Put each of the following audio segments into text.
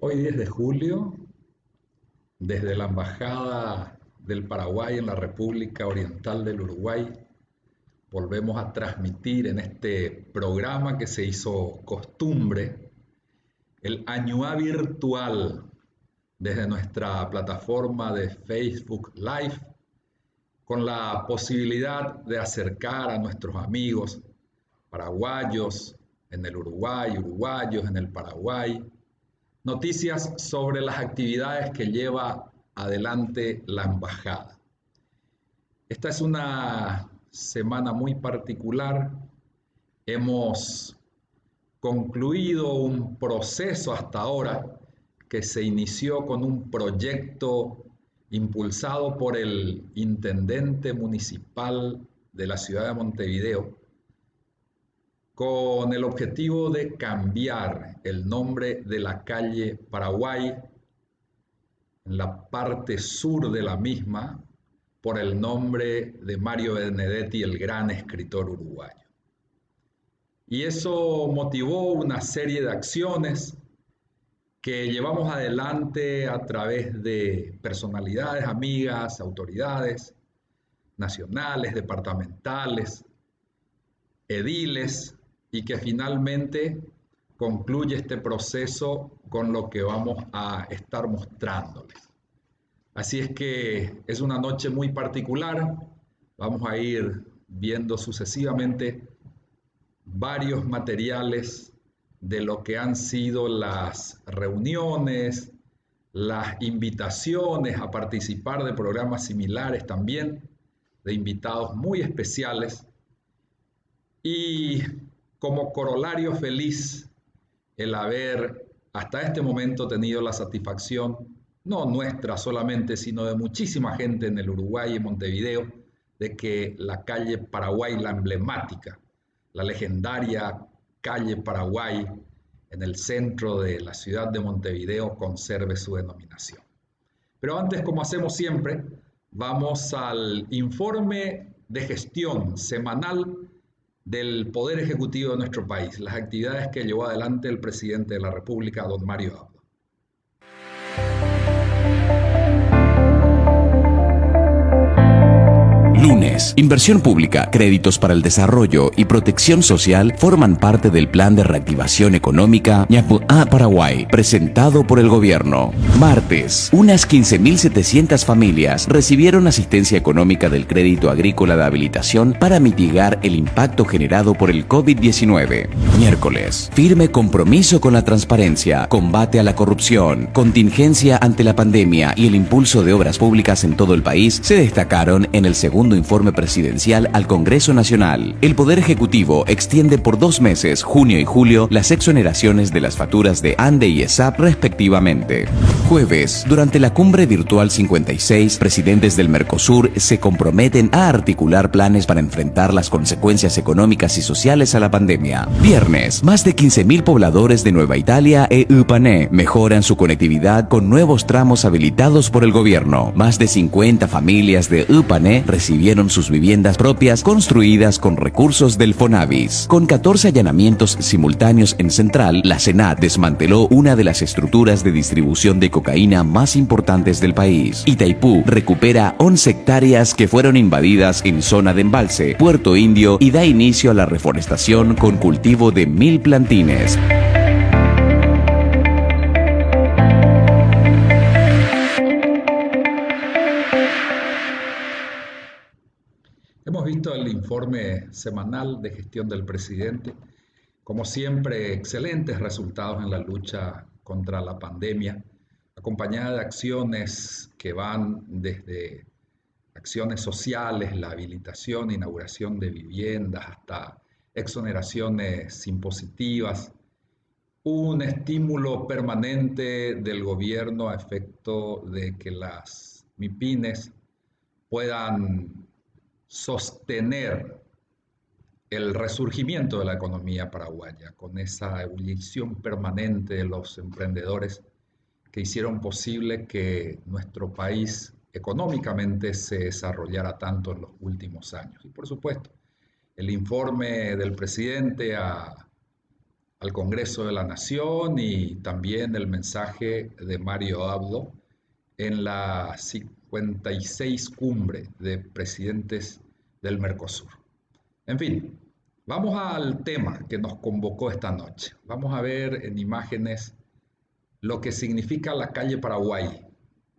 Hoy 10 de julio, desde la Embajada del Paraguay en la República Oriental del Uruguay, volvemos a transmitir en este programa que se hizo costumbre, el Añuá virtual, desde nuestra plataforma de Facebook Live, con la posibilidad de acercar a nuestros amigos paraguayos en el Uruguay, uruguayos en el Paraguay, noticias sobre las actividades que lleva adelante la embajada. Esta es una semana muy particular. Hemos concluido un proceso hasta ahora que se inició con un proyecto impulsado por el intendente municipal de la ciudad de Montevideo, con el objetivo de cambiar el nombre de la calle Paraguay en la parte sur de la misma por el nombre de Mario Benedetti, el gran escritor uruguayo. Y eso motivó una serie de acciones que llevamos adelante a través de personalidades, amigas, autoridades nacionales, departamentales, ediles, y que finalmente concluye este proceso con lo que vamos a estar mostrándoles. Así es que es una noche muy particular. Vamos a ir viendo sucesivamente varios materiales de lo que han sido las reuniones, las invitaciones a participar de programas similares también, de invitados muy especiales. Y como corolario feliz, el haber hasta este momento tenido la satisfacción, no nuestra solamente, sino de muchísima gente en el Uruguay y Montevideo, de que la calle Paraguay, la emblemática, la legendaria calle Paraguay en el centro de la ciudad de Montevideo, conserve su denominación. Pero antes, como hacemos siempre, vamos al informe de gestión semanal del Poder Ejecutivo de nuestro país, las actividades que llevó adelante el presidente de la República, don Mario Abdo. Lunes. Inversión pública, créditos para el desarrollo y protección social forman parte del Plan de Reactivación Económica ñapuá Paraguay, presentado por el gobierno. Martes. Unas 15.700 familias recibieron asistencia económica del Crédito Agrícola de Habilitación para mitigar el impacto generado por el COVID-19. Miércoles. Firme compromiso con la transparencia, combate a la corrupción, contingencia ante la pandemia y el impulso de obras públicas en todo el país se destacaron en el segundo informe presidencial al Congreso Nacional. El Poder Ejecutivo extiende por 2 meses, junio y julio, las exoneraciones de las facturas de ANDE y ESAP respectivamente. Jueves, durante la Cumbre Virtual 56, presidentes del Mercosur se comprometen a articular planes para enfrentar las consecuencias económicas y sociales a la pandemia. Viernes, más de 15.000 pobladores de Nueva Italia e Upané mejoran su conectividad con nuevos tramos habilitados por el gobierno. Más de 50 familias de Upané recibieron sus viviendas propias construidas con recursos del Fonavis. Con 14 allanamientos simultáneos en Central, la SENAT desmanteló una de las estructuras de distribución de cocaína más importantes del país. Itaipú recupera 11 hectáreas que fueron invadidas en zona de embalse, Puerto Indio, y da inicio a la reforestación con cultivo de 1.000 plantines. Hemos visto el informe semanal de gestión del presidente. Como siempre, excelentes resultados en la lucha contra la pandemia, acompañada de acciones que van desde acciones sociales, la habilitación, inauguración de viviendas, hasta exoneraciones impositivas, un estímulo permanente del gobierno a efecto de que las MIPYMES puedan sostener el resurgimiento de la economía paraguaya, con esa ebullición permanente de los emprendedores que hicieron posible que nuestro país económicamente se desarrollara tanto en los últimos años. Y por supuesto, el informe del presidente a al Congreso de la Nación y también el mensaje de Mario Abdo en la 56 cumbre de presidentes del Mercosur. En fin, vamos al tema que nos convocó esta noche. Vamos a ver en imágenes lo que significa la calle Paraguay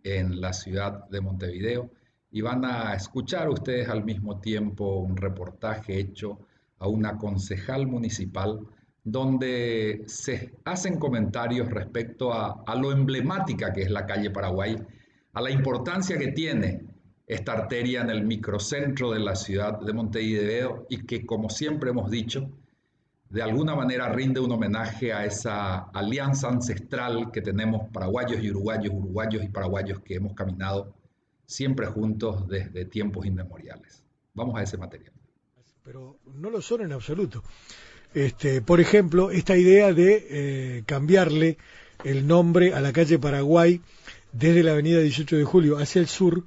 en la ciudad de Montevideo y van a escuchar ustedes al mismo tiempo un reportaje hecho a una concejal municipal donde se hacen comentarios respecto a lo emblemática que es la calle Paraguay, a la importancia que tiene esta arteria en el microcentro de la ciudad de Montevideo y que, como siempre hemos dicho, de alguna manera rinde un homenaje a esa alianza ancestral que tenemos paraguayos y uruguayos, uruguayos y paraguayos que hemos caminado siempre juntos desde tiempos inmemoriales. Vamos a ese material. Pero no lo son en absoluto. Por ejemplo, esta idea de cambiarle el nombre a la calle Paraguay desde la avenida 18 de Julio hacia el sur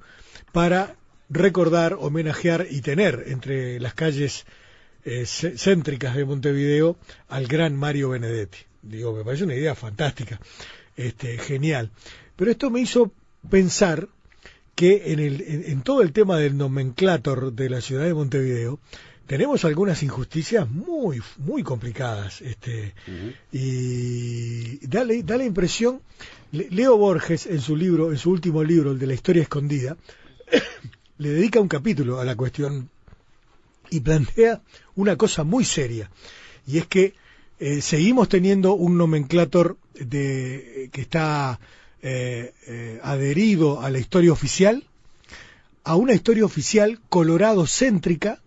para recordar, homenajear y tener entre las calles céntricas de Montevideo al gran Mario Benedetti. Digo, me parece una idea fantástica, genial. Pero esto me hizo pensar que en todo el tema del nomenclátor de la ciudad de Montevideo tenemos algunas injusticias muy muy complicadas, y da la impresión. Leo Borges en su último libro, el de la historia escondida, le dedica un capítulo a la cuestión y plantea una cosa muy seria, y es que seguimos teniendo un nomenclátor que está adherido a la historia oficial, a una historia oficial colorado-céntrica,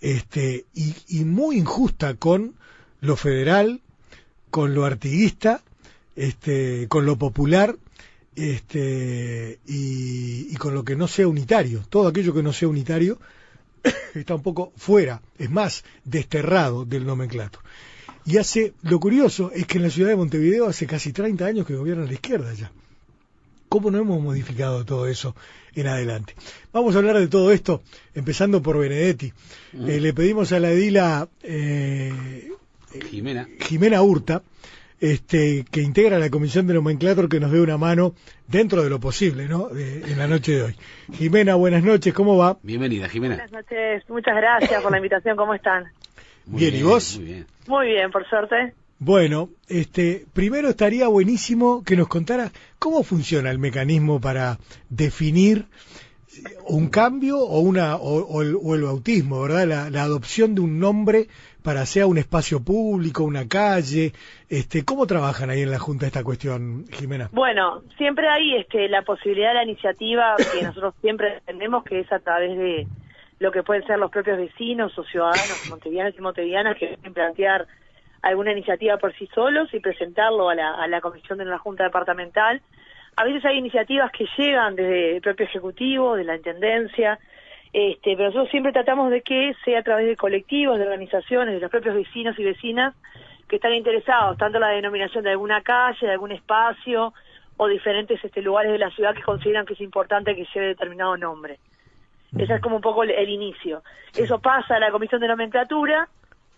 y muy injusta con lo federal, con lo artiguista, con lo popular, y con lo que no sea unitario. Todo aquello que no sea unitario está un poco fuera, es más, desterrado del nomenclator. Y lo curioso es que en la ciudad de Montevideo hace casi 30 años que gobierna la izquierda ya. ¿Cómo no hemos modificado todo eso en adelante? Vamos a hablar de todo esto, empezando por Benedetti. Le pedimos a la edila Jimena Hurta, que integra la comisión de nomenclátor, que nos dé una mano dentro de lo posible, ¿no? En la noche de hoy. Jimena, buenas noches, ¿cómo va? Bienvenida, Jimena. Buenas noches, muchas gracias por la invitación, ¿cómo están? Muy bien, ¿y vos? Muy bien. Muy bien, por suerte. Bueno, primero estaría buenísimo que nos contara cómo funciona el mecanismo para definir un cambio o el bautismo, ¿verdad? La adopción de un nombre para sea un espacio público, una calle. ¿Cómo trabajan ahí en la Junta esta cuestión, Jimena? Bueno, siempre hay la posibilidad de la iniciativa que nosotros siempre defendemos, que es a través de lo que pueden ser los propios vecinos o ciudadanos montevideanos y montevideanas que quieren plantear alguna iniciativa por sí solos y presentarlo a la comisión de la Junta Departamental. A veces hay iniciativas que llegan desde el propio Ejecutivo, de la Intendencia, pero nosotros siempre tratamos de que sea a través de colectivos, de organizaciones, de los propios vecinos y vecinas que están interesados, tanto en la denominación de alguna calle, de algún espacio, o diferentes lugares de la ciudad que consideran que es importante que lleve determinado nombre. Ese es como un poco el inicio. Eso pasa a la comisión de nomenclatura,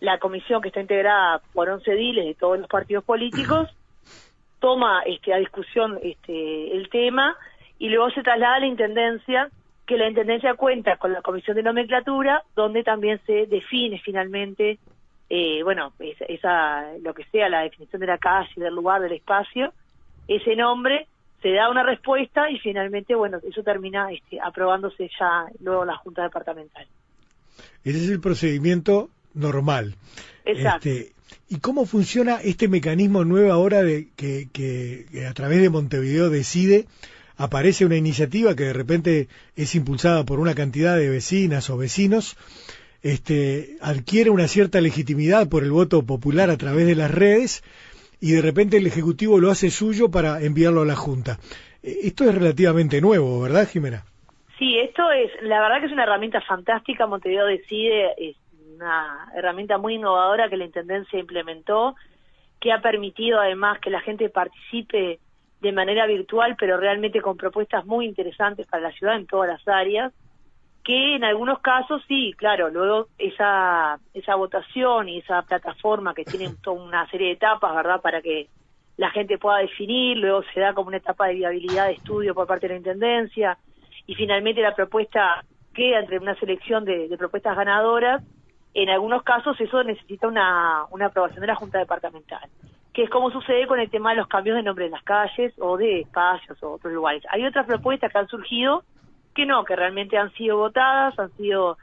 la comisión, que está integrada por 11 ediles de todos los partidos políticos, toma a discusión el tema y luego se traslada a la Intendencia, que la Intendencia cuenta con la comisión de nomenclatura, donde también se define finalmente lo que sea la definición de la calle, del lugar, del espacio, ese nombre, se da una respuesta y finalmente, eso termina aprobándose ya luego en la Junta Departamental. Ese es el procedimiento normal. Exacto. ¿Y cómo funciona este mecanismo nuevo ahora de que a través de Montevideo Decide aparece una iniciativa que de repente es impulsada por una cantidad de vecinas o vecinos, adquiere una cierta legitimidad por el voto popular a través de las redes y de repente el Ejecutivo lo hace suyo para enviarlo a la Junta? Esto es relativamente nuevo, ¿verdad, Jimena? Sí, la verdad que es una herramienta fantástica. Montevideo Decide es una herramienta muy innovadora que la Intendencia implementó, que ha permitido además que la gente participe de manera virtual, pero realmente con propuestas muy interesantes para la ciudad en todas las áreas. que en algunos casos sí, claro, luego esa votación y esa plataforma que tiene toda una serie de etapas, ¿verdad?, para que la gente pueda definir, luego se da como una etapa de viabilidad de estudio por parte de la Intendencia, y finalmente la propuesta queda entre una selección de propuestas ganadoras. En algunos casos eso necesita una aprobación de la Junta Departamental, que es como sucede con el tema de los cambios de nombre de las calles o de espacios o otros lugares. Hay otras propuestas que han surgido que no, que realmente han sido votadas, han sido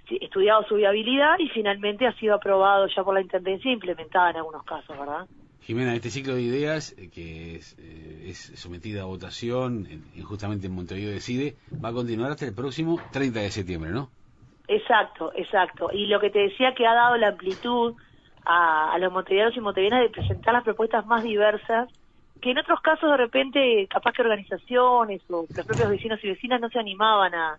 estudiado su viabilidad y finalmente ha sido aprobado ya por la Intendencia e implementada en algunos casos, ¿verdad? Jimena, este ciclo de ideas que es sometida a votación justamente en Montevideo Decide, va a continuar hasta el próximo 30 de septiembre, ¿no? Exacto, exacto. Y lo que te decía que ha dado la amplitud a los montevideanos y montevideanas de presentar las propuestas más diversas, que en otros casos de repente capaz que organizaciones o los propios vecinos y vecinas no se animaban a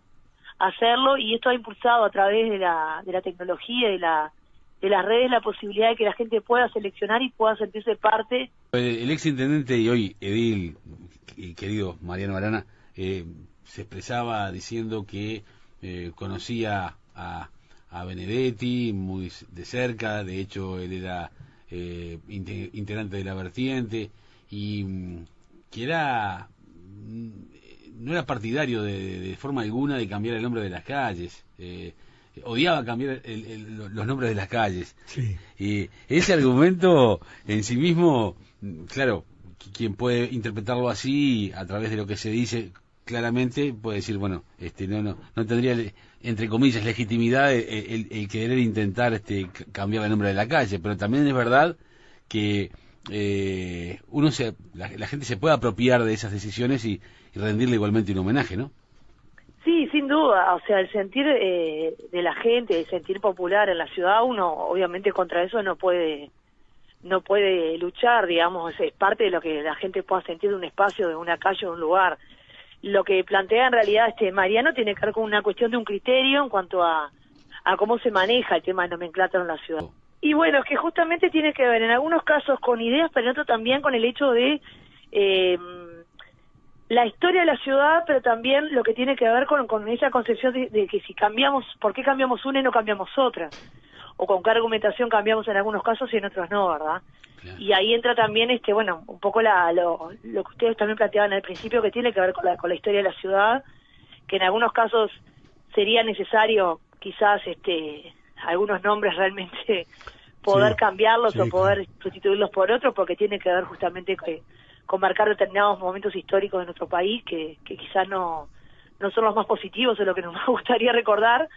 hacerlo, y esto ha impulsado a través de la tecnología y de las redes la posibilidad de que la gente pueda seleccionar y pueda sentirse parte. El exintendente y hoy edil, querido Mariano Arana, se expresaba diciendo que conocía a Benedetti muy de cerca, de hecho él era integrante de la vertiente, y que no era partidario de forma alguna de cambiar el nombre de las calles, odiaba cambiar los nombres de las calles. Sí. Y ese argumento en sí mismo, claro, quien puede interpretarlo así a través de lo que se dice claramente puede decir, bueno, no tendría, entre comillas, legitimidad el querer intentar cambiar el nombre de la calle, pero también es verdad que la gente se puede apropiar de esas decisiones y rendirle igualmente un homenaje, ¿no? Sí, sin duda, o sea, el sentir de la gente, el sentir popular en la ciudad, uno obviamente contra eso no puede luchar, digamos, es parte de lo que la gente pueda sentir de un espacio, de una calle, de un lugar. Lo que plantea en realidad Mariano tiene que ver con una cuestión de un criterio en cuanto a cómo se maneja el tema de nomenclatura en la ciudad. Y bueno, es que justamente tiene que ver en algunos casos con ideas, pero en otros también con el hecho de la historia de la ciudad, pero también lo que tiene que ver con esa concepción de que si cambiamos, ¿por qué cambiamos una y no cambiamos otra? O con qué argumentación cambiamos en algunos casos y en otros no, ¿verdad? Claro. Y ahí entra también, un poco lo que ustedes también planteaban al principio, que tiene que ver con la historia de la ciudad, que en algunos casos sería necesario quizás algunos nombres realmente poder cambiarlos o poder sustituirlos por otros, porque tiene que ver justamente con marcar determinados momentos históricos de nuestro país que quizás no son los más positivos o lo que nos gustaría recordar,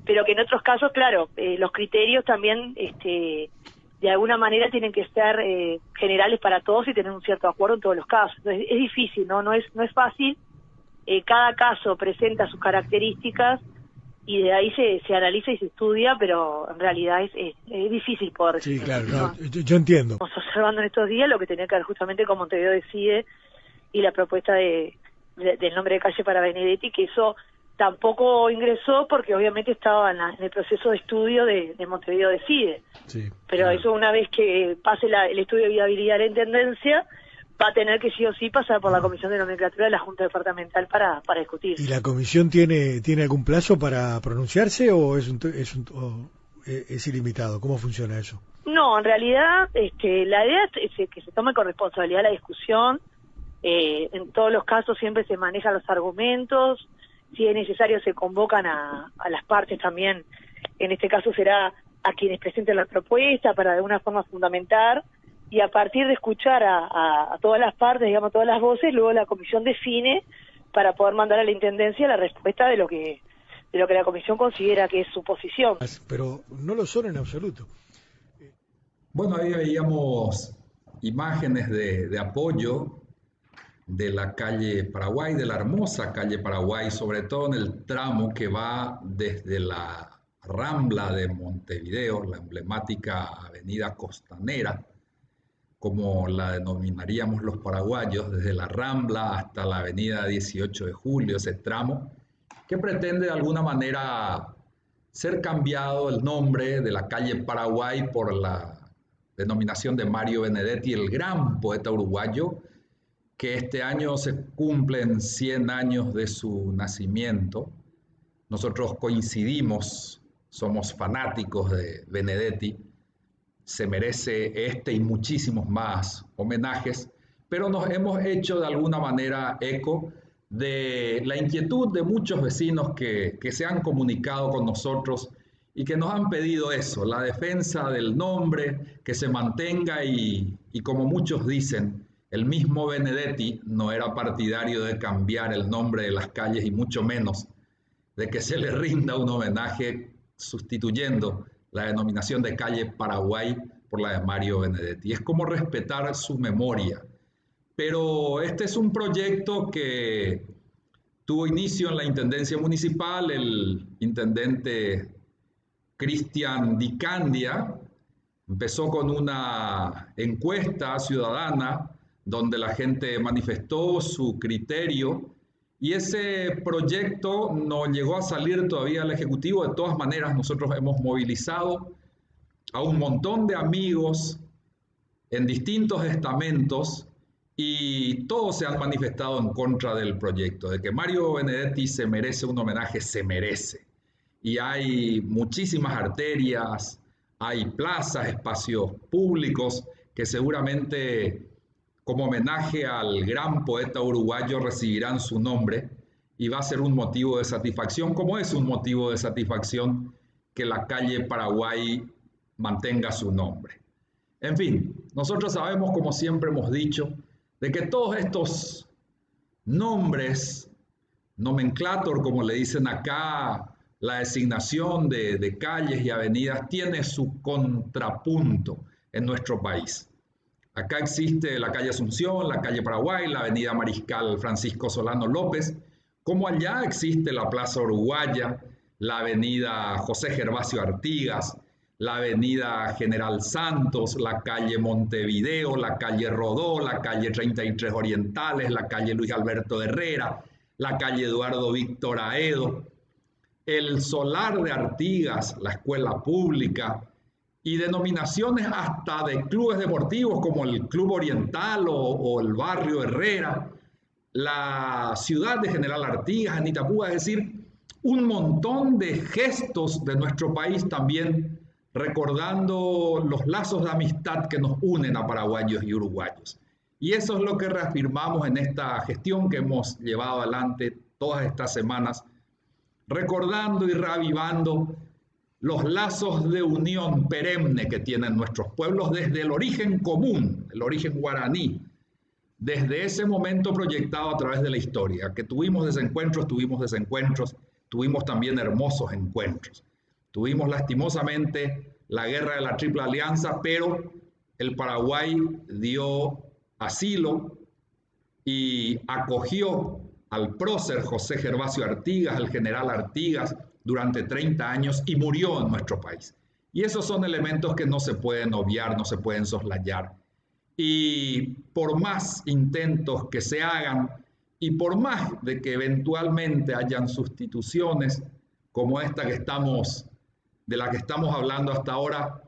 pero que en otros casos, claro, los criterios también de alguna manera tienen que ser generales para todos y tener un cierto acuerdo en todos los casos. Entonces, es difícil, no es fácil. Cada caso presenta sus características y de ahí se analiza y se estudia, pero en realidad es difícil poder decir. Sí, claro, no, yo entiendo. Estamos observando en estos días lo que tenía que ver justamente con Montevideo Decide y la propuesta del nombre de calle para Benedetti, que eso tampoco ingresó porque obviamente estaba en el proceso de estudio de Montevideo Decide. Sí, pero claro, eso una vez que pase el estudio de viabilidad de la Intendencia, va a tener que sí o sí pasar por la Comisión de Nomenclatura de la Junta Departamental para discutir. ¿Y la Comisión tiene algún plazo para pronunciarse o es ilimitado? ¿Cómo funciona eso? No, en realidad la idea es que se tome con responsabilidad la discusión. En todos los casos siempre se manejan los argumentos. Si es necesario se convocan a las partes también. En este caso será a quienes presenten la propuesta para de alguna forma fundamentar. Y a partir de escuchar a todas las partes, digamos, todas las voces, luego la comisión define para poder mandar a la Intendencia la respuesta de lo que la comisión considera que es su posición. Pero no lo son en absoluto. Bueno, ahí veíamos imágenes de apoyo de la calle Paraguay, de la hermosa calle Paraguay, sobre todo en el tramo que va desde la Rambla de Montevideo, la emblemática avenida costanera, como la denominaríamos los paraguayos, desde la Rambla hasta la avenida 18 de Julio, ese tramo, que pretende de alguna manera ser cambiado el nombre de la calle Paraguay por la denominación de Mario Benedetti, el gran poeta uruguayo, que este año se cumplen 100 años de su nacimiento. nosotros coincidimos, somos fanáticos de Benedetti, se merece este y muchísimos más homenajes, pero nos hemos hecho de alguna manera eco de la inquietud de muchos vecinos que se han comunicado con nosotros y que nos han pedido eso, la defensa del nombre, que se mantenga y como muchos dicen, el mismo Benedetti no era partidario de cambiar el nombre de las calles y mucho menos de que se le rinda un homenaje sustituyendo la denominación de calle Paraguay por la de Mario Benedetti. Es como respetar su memoria. Pero este es un proyecto que tuvo inicio en la Intendencia Municipal. El intendente Cristian Di Candia empezó con una encuesta ciudadana donde la gente manifestó su criterio y ese proyecto no llegó a salir todavía al Ejecutivo. De todas maneras, nosotros hemos movilizado a un montón de amigos en distintos estamentos y todos se han manifestado en contra del proyecto. De que Mario Benedetti se merece un homenaje, se merece. Y hay muchísimas arterias, hay plazas, espacios públicos que seguramente como homenaje al gran poeta uruguayo recibirán su nombre y va a ser un motivo de satisfacción, como es un motivo de satisfacción que la calle Paraguay mantenga su nombre. En fin, nosotros sabemos, como siempre hemos dicho, de que todos estos nombres, nomenclator, como le dicen acá, la designación de calles y avenidas, tiene su contrapunto en nuestro país. Acá existe la calle Asunción, la calle Paraguay, la avenida Mariscal Francisco Solano López, como allá existe la Plaza Uruguaya, la avenida José Gervasio Artigas, la avenida General Santos, la calle Montevideo, la calle Rodó, la calle 33 Orientales, la calle Luis Alberto Herrera, la calle Eduardo Víctor Aedo, el Solar de Artigas, la escuela pública, y denominaciones hasta de clubes deportivos como el Club Oriental o el Barrio Herrera, la ciudad de General Artigas, en Itapúa, es decir, un montón de gestos de nuestro país también recordando los lazos de amistad que nos unen a paraguayos y uruguayos. Y eso es lo que reafirmamos en esta gestión que hemos llevado adelante todas estas semanas, recordando y reavivando los lazos de unión perenne que tienen nuestros pueblos desde el origen común, el origen guaraní, desde ese momento proyectado a través de la historia, que tuvimos desencuentros, tuvimos también hermosos encuentros. Tuvimos lastimosamente la guerra de la Triple Alianza, pero el Paraguay dio asilo y acogió al prócer José Gervasio Artigas, al general Artigas, durante 30 años y murió en nuestro país. Y esos son elementos que no se pueden obviar, no se pueden soslayar. Y por más intentos que se hagan y por más de que eventualmente hayan sustituciones como esta de la que estamos hablando hasta ahora,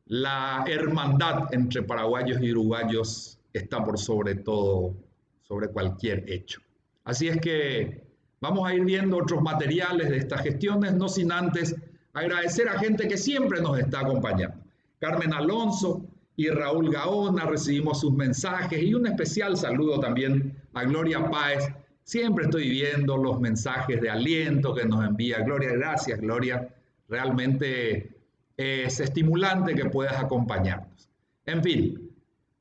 la hermandad entre paraguayos y uruguayos está por sobre todo, sobre cualquier hecho. Así es que vamos a ir viendo otros materiales de estas gestiones, no sin antes agradecer a gente que siempre nos está acompañando. Carmen Alonso y Raúl Gaona, recibimos sus mensajes y un especial saludo también a Gloria Páez. Siempre estoy viendo los mensajes de aliento que nos envía Gloria. Gracias, Gloria. Realmente es estimulante que puedas acompañarnos. En fin,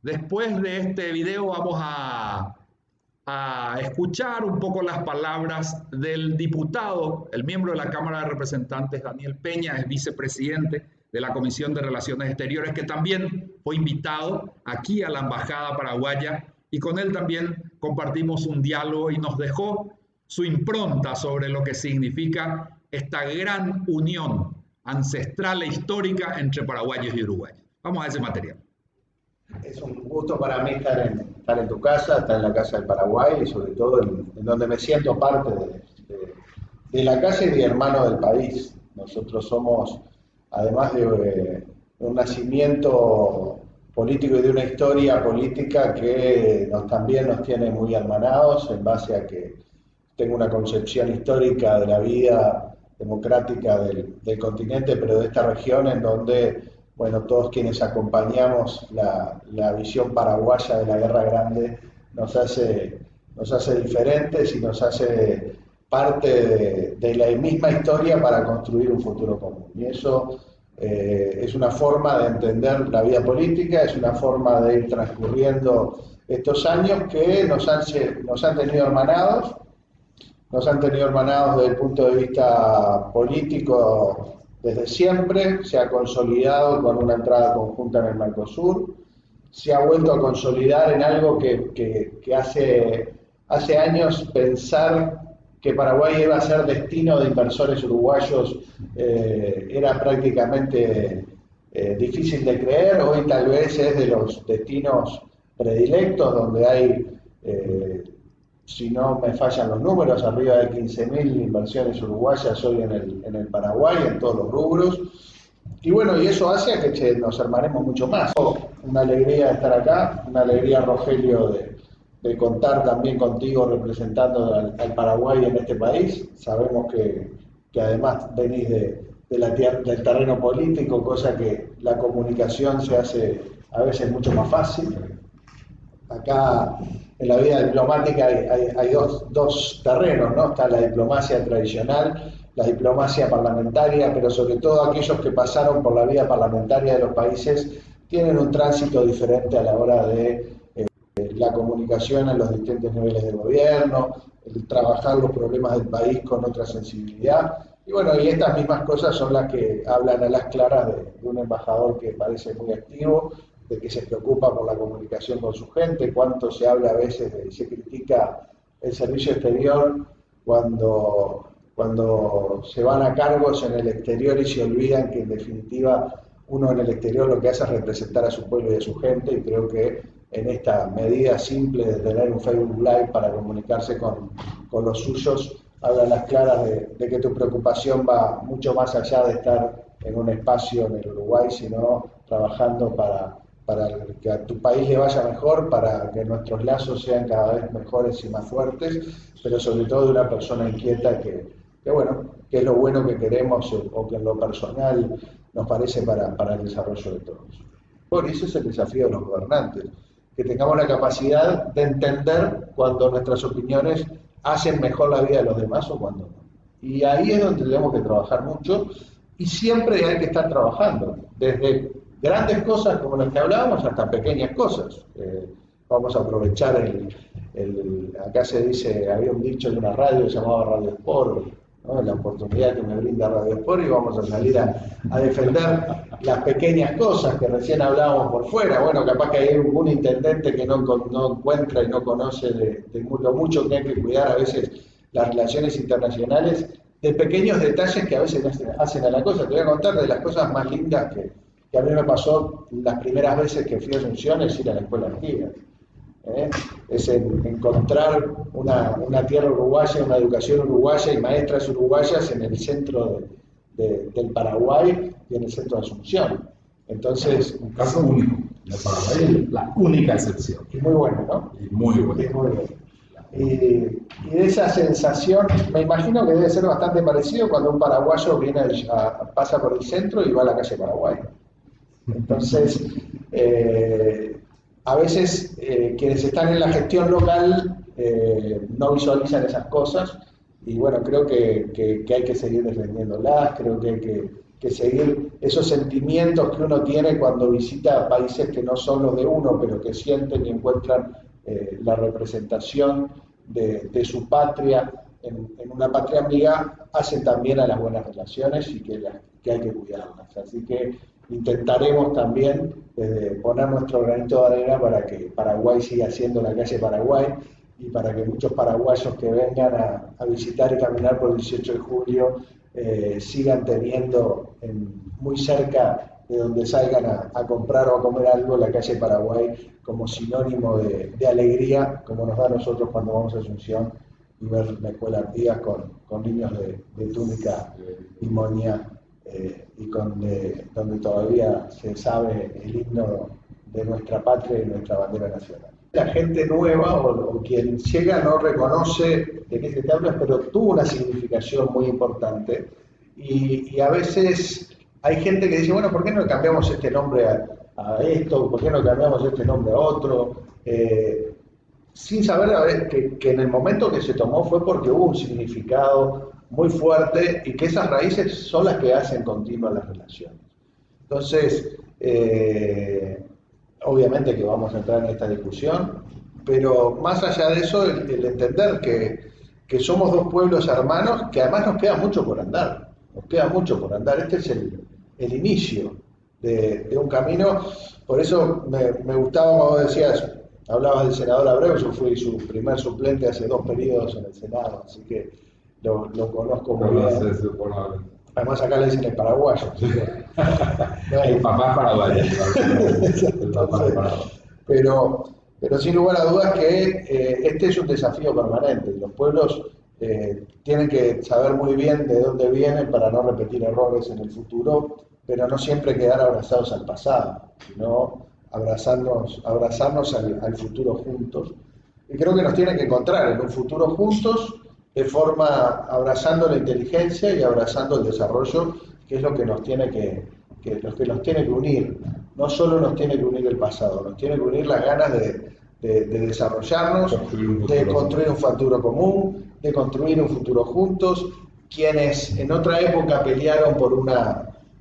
después de este video vamos a escuchar un poco las palabras del diputado, el miembro de la Cámara de Representantes, Daniel Peña, es vicepresidente de la Comisión de Relaciones Exteriores, que también fue invitado aquí a la Embajada Paraguaya y con él también compartimos un diálogo y nos dejó su impronta sobre lo que significa esta gran unión ancestral e histórica entre paraguayos y uruguayos. Vamos a ese material. Es un gusto para mí estar en tu casa, estar en la Casa del Paraguay y sobre todo en donde me siento parte de la casa y de hermano del país. Nosotros somos, además de un nacimiento político y de una historia política que también nos tiene muy hermanados en base a que tengo una concepción histórica de la vida democrática del continente, pero de esta región, en donde, bueno, todos quienes acompañamos la visión paraguaya de la Guerra Grande nos hace diferentes y nos hace parte de la misma historia para construir un futuro común. Y eso es una forma de entender la vida política, es una forma de ir transcurriendo estos años que nos han tenido hermanados. Nos han tenido hermanados desde el punto de vista político desde siempre, se ha consolidado con una entrada conjunta en el Mercosur, se ha vuelto a consolidar en algo que hace años pensar que Paraguay iba a ser destino de inversores uruguayos era prácticamente difícil de creer. Hoy tal vez es de los destinos predilectos donde hay, si no me fallan los números, arriba de 15.000 inversiones uruguayas hoy en el Paraguay, en todos los rubros. Y bueno, y eso hace a que nos hermanemos mucho más. Una alegría de estar acá, una alegría, Rogelio, de contar también contigo representando al Paraguay en este país. Sabemos que además venís del terreno político, cosa que la comunicación se hace a veces mucho más fácil. Acá en la vida diplomática hay dos terrenos, ¿no? Está la diplomacia tradicional, la diplomacia parlamentaria, pero sobre todo aquellos que pasaron por la vida parlamentaria de los países tienen un tránsito diferente a la hora de la comunicación en los distintos niveles de gobierno, el trabajar los problemas del país con otra sensibilidad. Y bueno, y estas mismas cosas son las que hablan a las claras de un embajador que parece muy activo, de que se preocupa por la comunicación con su gente. Cuánto se habla a veces y se critica el servicio exterior cuando se van a cargos en el exterior y se olvidan que en definitiva uno en el exterior lo que hace es representar a su pueblo y a su gente, y creo que en esta medida simple de tener un Facebook Live para comunicarse con los suyos, habla a las claras de que tu preocupación va mucho más allá de estar en un espacio en el Uruguay, sino trabajando para que a tu país le vaya mejor, para que nuestros lazos sean cada vez mejores y más fuertes, pero sobre todo de una persona inquieta que es lo bueno que queremos o que en lo personal nos parece para el desarrollo de todos. Por eso es el desafío de los gobernantes, que tengamos la capacidad de entender cuando nuestras opiniones hacen mejor la vida de los demás o cuando no. Y ahí es donde tenemos que trabajar mucho, y siempre hay que estar trabajando, desde grandes cosas como las que hablábamos hasta pequeñas cosas. Vamos a aprovechar acá se dice, había un dicho de una radio llamada Radio Sport, ¿no? La oportunidad que me brinda Radio Sport, y vamos a salir a defender las pequeñas cosas que recién hablábamos por fuera. Bueno, capaz que hay un intendente que no encuentra y no conoce de lo mucho que hay que cuidar a veces las relaciones internacionales, de pequeños detalles que a veces hacen a la cosa. Te voy a contar de las cosas más lindas que a mí me pasó las primeras veces que fui a Asunción, es ir a la escuela Artigas. Es encontrar una tierra uruguaya, una educación uruguaya y maestras uruguayas en el centro del Paraguay y en el centro de Asunción. Entonces, un caso único. El Paraguay es la única excepción. Y muy bueno, ¿no? Y muy bueno. Y muy bueno. Y de esa sensación, me imagino que debe ser bastante parecido cuando un paraguayo pasa por el centro y va a la calle Paraguay. Entonces, a veces quienes están en la gestión local no visualizan esas cosas, y bueno, creo que hay que seguir defendiéndolas, creo que hay que seguir esos sentimientos que uno tiene cuando visita países que no son los de uno, pero que sienten y encuentran la representación de su patria en una patria amiga, hacen también a las buenas relaciones y que hay que cuidarlas. Así que intentaremos también poner nuestro granito de arena para que Paraguay siga siendo la calle Paraguay, y para que muchos paraguayos que vengan a visitar y caminar por el 18 de julio sigan teniendo muy cerca de donde salgan a comprar o a comer algo la calle Paraguay como sinónimo de alegría, como nos da a nosotros cuando vamos a Asunción y ver la escuela Artigas con niños de túnica y moña, y donde todavía se sabe el himno de nuestra patria y nuestra bandera nacional. La gente nueva o quien llega no reconoce de qué se te habla, pero tuvo una significación muy importante y a veces hay gente que dice, bueno, ¿por qué no cambiamos este nombre a esto? ¿Por qué no cambiamos este nombre a otro? Sin saber a ver, que en el momento que se tomó fue porque hubo un significado muy fuerte y que esas raíces son las que hacen continuas las relaciones. Entonces, obviamente que vamos a entrar en esta discusión, pero más allá de eso, el entender que somos dos pueblos hermanos, que además nos queda mucho por andar, nos queda mucho por andar. Este es el inicio de un camino. Por eso me gustaba cuando decías, hablabas del senador Abreu. Yo fui su primer suplente hace 2 periodos en el Senado, así que lo conozco muy bien. Además acá le dicen el paraguayo. Así que, el papá es paraguayo. Pero sin lugar a dudas que este es un desafío permanente. Los pueblos tienen que saber muy bien de dónde vienen para no repetir errores en el futuro, pero no siempre quedar abrazados al pasado, sino abrazarnos al futuro juntos. Y creo que nos tienen que encontrar en un futuro juntos, de forma abrazando la inteligencia y abrazando el desarrollo, que es lo que nos tiene que nos tiene que unir. No solo nos tiene que unir el pasado, nos tiene que unir las ganas de desarrollarnos, de construir un futuro común, de construir un futuro juntos. Quienes en otra época pelearon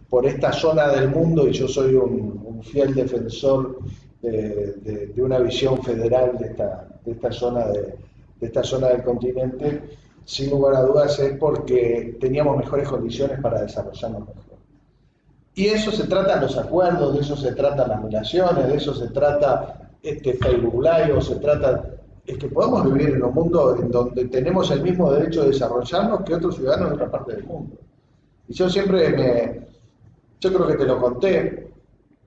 por esta zona del mundo, y yo soy un fiel defensor de una visión federal de esta zona del continente, sin lugar a dudas es porque teníamos mejores condiciones para desarrollarnos mejor. Y eso se trata en los acuerdos, de eso se trata las relaciones, de eso se trata Facebook Live, o se trata es que podamos vivir en un mundo en donde tenemos el mismo derecho de desarrollarnos que otros ciudadanos de otra parte del mundo. Y yo siempre yo creo que te lo conté,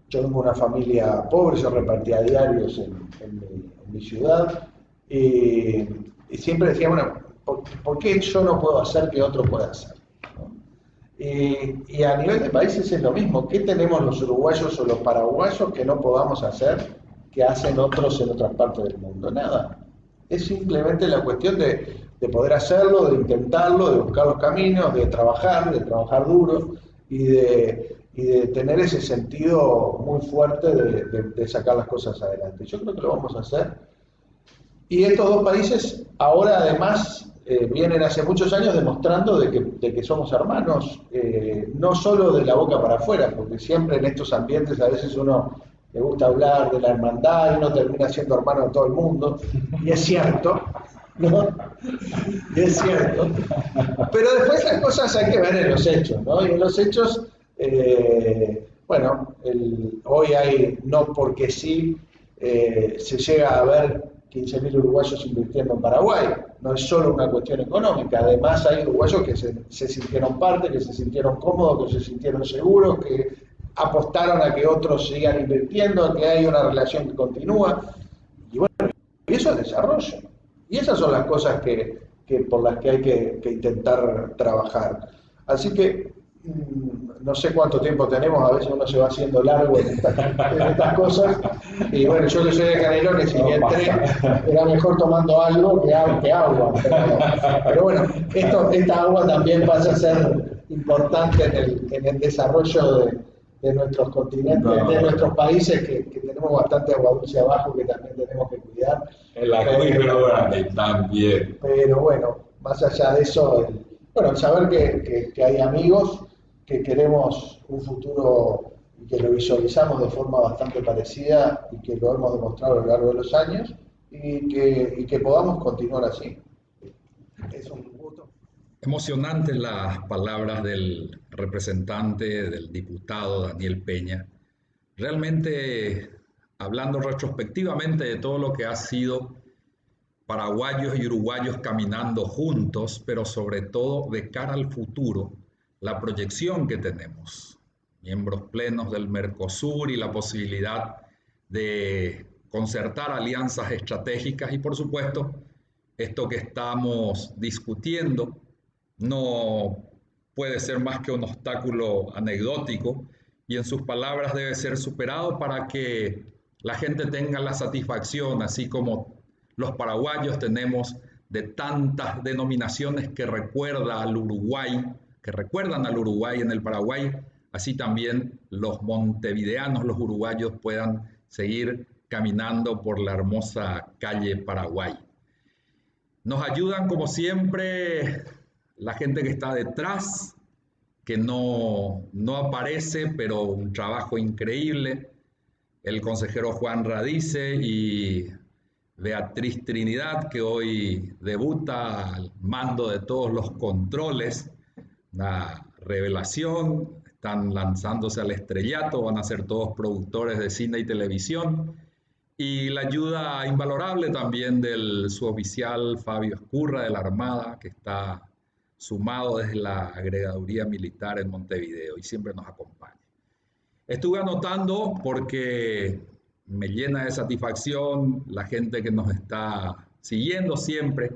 yo vengo de una familia pobre, yo repartía diarios en mi ciudad, y siempre decía, bueno, ¿por qué yo no puedo hacer que otro pueda hacer? ¿No? Y a nivel de países es lo mismo. ¿Qué tenemos los uruguayos o los paraguayos que no podamos hacer que hacen otros en otras partes del mundo? Nada. Es simplemente la cuestión de poder hacerlo, de intentarlo, de buscar los caminos, de trabajar duro y de tener ese sentido muy fuerte de sacar las cosas adelante. Yo creo que lo vamos a hacer. Y estos dos países ahora además vienen hace muchos años demostrando de que somos hermanos, no solo de la boca para afuera, porque siempre en estos ambientes a veces uno le gusta hablar de la hermandad y uno termina siendo hermano de todo el mundo, y es cierto, ¿no? Y es cierto. Pero después las cosas hay que ver en los hechos, ¿no? Y en los hechos, bueno, hoy hay, no porque sí, se llega a ver 15.000 uruguayos invirtiendo en Paraguay. No es solo una cuestión económica, además hay uruguayos que se sintieron parte, que se sintieron cómodos, que se sintieron seguros, que apostaron a que otros sigan invirtiendo, a que hay una relación que continúa. Y bueno, y eso es desarrollo. Y esas son las cosas por las que hay que intentar trabajar. Así que no sé cuánto tiempo tenemos, a veces uno se va haciendo largo en estas cosas, y bueno, yo que soy de Canelones, si bien entré, era mejor tomando algo que agua, pero bueno, esta agua también pasa a ser importante en el desarrollo de nuestros continentes, de nuestros países, que tenemos bastante agua dulce abajo, que también tenemos que cuidar. El acuífero grande también. Pero bueno, más allá de eso, bueno, saber que hay amigos que queremos un futuro y que lo visualizamos de forma bastante parecida y que lo hemos demostrado a lo largo de los años y que podamos continuar así. Es un gusto. Emocionantes las palabras del representante, del diputado Daniel Peña, realmente hablando retrospectivamente de todo lo que ha sido paraguayos y uruguayos caminando juntos, pero sobre todo de cara al futuro, la proyección que tenemos, miembros plenos del Mercosur y la posibilidad de concertar alianzas estratégicas y por supuesto esto que estamos discutiendo no puede ser más que un obstáculo anecdótico y en sus palabras debe ser superado para que la gente tenga la satisfacción, así como los paraguayos tenemos de tantas denominaciones que recuerda al Uruguay que recuerdan al Uruguay en el Paraguay, así también los montevideanos, los uruguayos, puedan seguir caminando por la hermosa calle Paraguay. Nos ayudan, como siempre, la gente que está detrás, que no aparece, pero un trabajo increíble. El consejero Juan Radice y Beatriz Trinidad, que hoy debuta al mando de todos los controles. Una revelación, están lanzándose al estrellato, van a ser todos productores de cine y televisión. Y la ayuda invalorable también del suboficial Fabio Escurra de la Armada, que está sumado desde la agregaduría militar en Montevideo y siempre nos acompaña. Estuve anotando porque me llena de satisfacción la gente que nos está siguiendo siempre.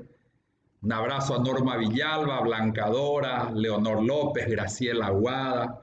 Un abrazo a Norma Villalba, Blanca Dora, Leonor López, Graciela Aguada,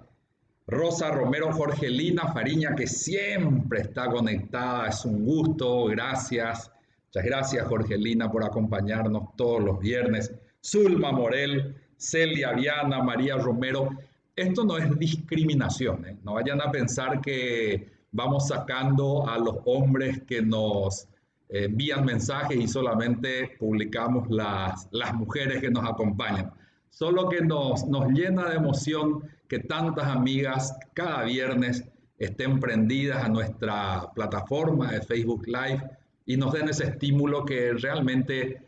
Rosa Romero, Jorgelina Fariña, que siempre está conectada. Es un gusto, gracias. Muchas gracias, Jorgelina, por acompañarnos todos los viernes. Zulma Morel, Celia Viana, María Romero. Esto no es discriminación, ¿eh? No vayan a pensar que vamos sacando a los hombres que nos envían mensajes y solamente publicamos las mujeres que nos acompañan. Solo que nos llena de emoción que tantas amigas cada viernes estén prendidas a nuestra plataforma de Facebook Live y nos den ese estímulo que realmente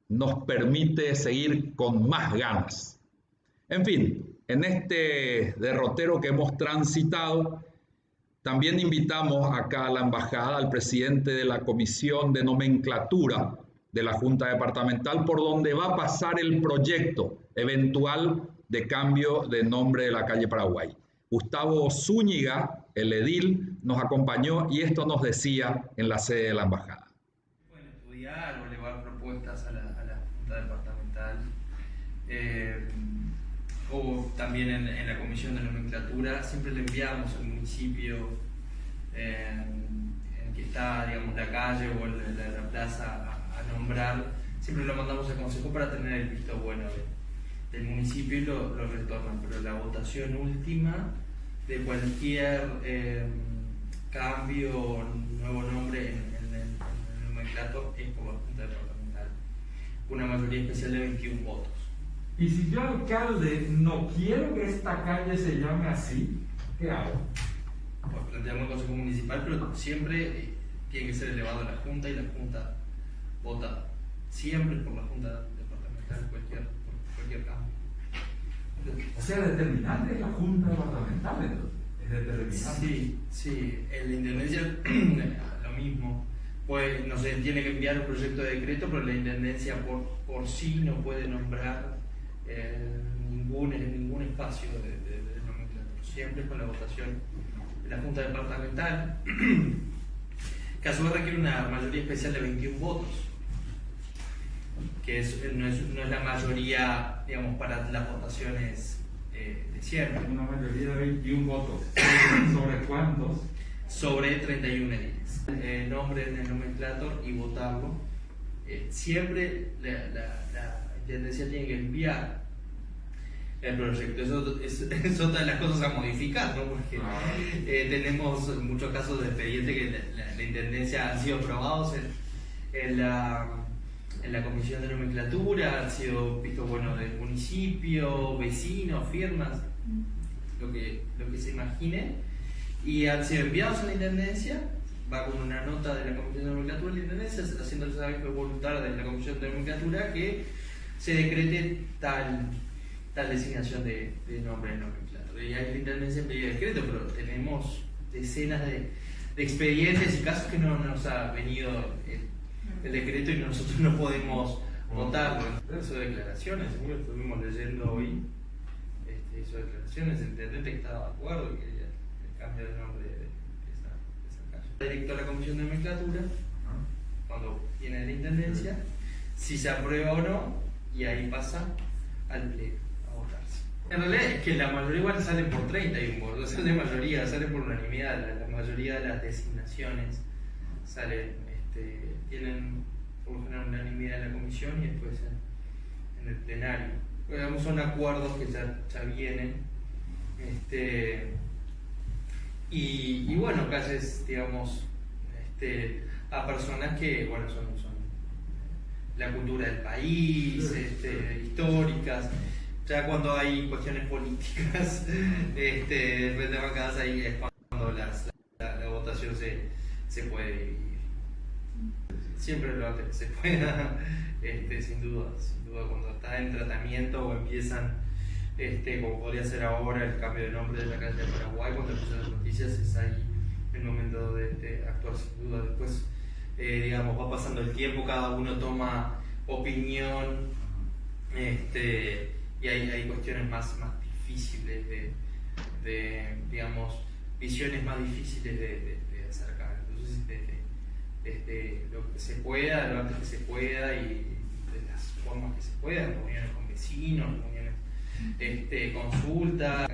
nos permite seguir con más ganas. En fin, en este derrotero que hemos transitado, también invitamos acá a la embajada al presidente de la Comisión de Nomenclatura de la Junta Departamental, por donde va a pasar el proyecto eventual de cambio de nombre de la calle Paraguay. Gustavo Zúñiga, el edil, nos acompañó y esto nos decía en la sede de la embajada. Pueden estudiar o elevar propuestas a la Junta Departamental. O también en la Comisión de Nomenclatura, siempre le enviamos al municipio en que está, digamos, la calle o la plaza a nombrar, siempre lo mandamos al Consejo para tener el visto bueno del municipio y lo retornan, pero la votación última de cualquier cambio o nuevo nombre en el nomenclator es por la Junta Departamental, una mayoría especial de 21 votos. Y si yo, alcalde, no quiero que esta calle se llame así, ¿qué hago? Pues planteamos el Consejo Municipal, pero siempre tiene que ser elevado a la Junta y la Junta vota siempre por la Junta Departamental cualquier cambio. O sea, determinante es la Junta Departamental, entonces. Es determinante. Sí, en la Intendencia lo mismo. Pues, no sé, tiene que enviar un proyecto de decreto, pero la Intendencia por sí no puede nombrar ningún espacio de nomenclatura, siempre con la votación de la Junta Departamental, que a su vez requiere una mayoría especial de 21 votos, que no es la mayoría, digamos, para las votaciones de siempre. Una mayoría de 21 votos. ¿Sobre cuántos? Sobre 31 ediles. Nombre en el nomenclator y votarlo. Siempre la Intendencia tiene que enviar el proyecto. Eso es otra de las cosas a modificar, ¿no? Porque tenemos muchos casos de expediente que la Intendencia han sido aprobados en la Comisión de Nomenclatura, han sido vistos buenos del municipio, vecinos, firmas, lo que se imagine, y han sido enviados a la Intendencia. Va con una nota de la Comisión de Nomenclatura de la Intendencia, haciéndole saber que es voluntad de la Comisión de Nomenclatura que se decrete tal designación de nombre de nomenclatura. Y ahí la Intendencia pide decreto, pero tenemos decenas de expedientes y casos que no nos ha venido el decreto y nosotros no podemos votarlo. Hizo declaraciones, seguro estuvimos leyendo hoy, hizo declaraciones, el intendente que estaba de acuerdo y quería el cambio de nombre de esa calle. Directo a la Comisión de Nomenclatura, cuando viene de la Intendencia, si se aprueba o no, y ahí pasa al pleno a votarse. En realidad es que la mayoría igual sale por 31 votos, sale mayoría, sale por unanimidad, la mayoría de las designaciones salen, tienen por lo general unanimidad en la comisión y después en el plenario. digamos, son acuerdos que ya vienen. Y bueno, calles, digamos, a personas que, bueno, son la cultura del país, históricas. Ya cuando hay cuestiones políticas, frente a bancadas, ahí es cuando la votación se puede dividir. Siempre lo antes que se pueda, sin duda, cuando está en tratamiento o empiezan, como podría ser ahora el cambio de nombre de la calle de Paraguay, cuando empiezan las noticias, es ahí el momento de actuar, sin duda. Después, digamos, va pasando el tiempo, cada uno toma opinión, y hay cuestiones más difíciles digamos, visiones más difíciles de acercar. Entonces, desde lo que se pueda, lo antes que se pueda y de las formas que se puedan, reuniones con vecinos, reuniones, consultas.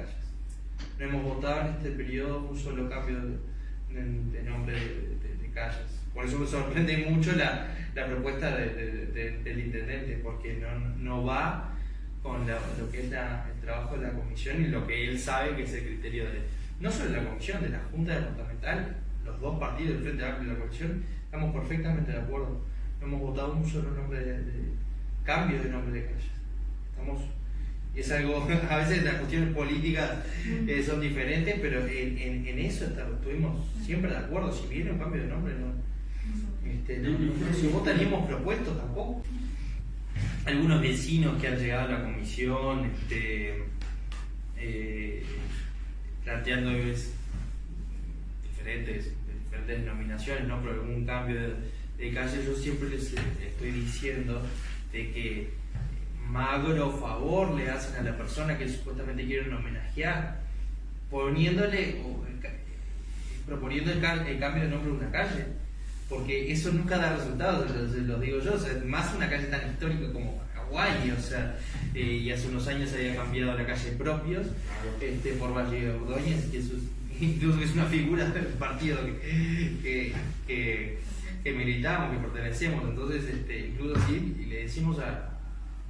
No hemos votado en este periodo un solo cambio de nombre de calles. Por eso me sorprende mucho la propuesta del intendente, porque no va con lo que es el trabajo de la comisión y lo que él sabe que es el criterio no solo de la comisión, de la Junta Departamental. Los dos partidos del Frente Amplio y la coalición estamos perfectamente de acuerdo. No hemos votado un solo nombre de cambio de nombre de calles. Y es algo, a veces las cuestiones políticas son diferentes, pero en eso estuvimos siempre de acuerdo. Si viene un cambio de nombre, no votaríamos propuesto tampoco. Algunos vecinos que han llegado a la comisión planteando diferentes denominaciones, ¿no? Por algún cambio de calle, yo siempre les estoy diciendo de que magro favor le hacen a la persona que supuestamente quieren homenajear, proponiéndole el cambio de nombre de una calle, porque eso nunca da resultados, lo digo yo. O sea, más una calle tan histórica como Paraguay, o sea, y hace unos años había cambiado la calle Propios por Valle Ordóñez, que eso incluso es una figura del partido que militamos, que pertenecemos. Entonces, incluso así, y le decimos a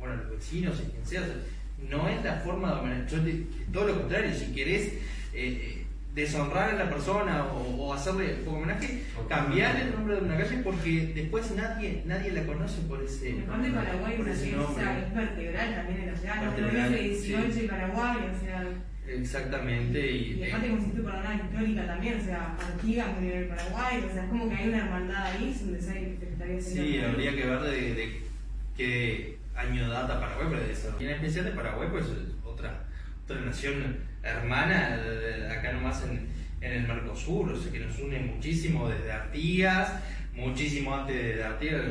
los vecinos, a quien sea, no es la forma de homenajear. Todo lo contrario, si querés deshonrar a la persona o hacerle un homenaje, cambiar el nombre de una calle, porque después nadie la conoce por ese nombre. El Paraguay es vertebral también en la ciudad, no tenemos 18 y Paraguay, o sea. Exactamente. Y aparte como si para una histórica también, o sea, Artigas murió en el Paraguay, o sea, es como que hay una hermandad ahí donde se estaría haciendo. Sí, habría que ver de qué año data Paraguay, pero y en especial de Paraguay, pues es otra nación hermana, acá nomás en el Mercosur, o sea, que nos une muchísimo desde Artigas, muchísimo antes de Artigas,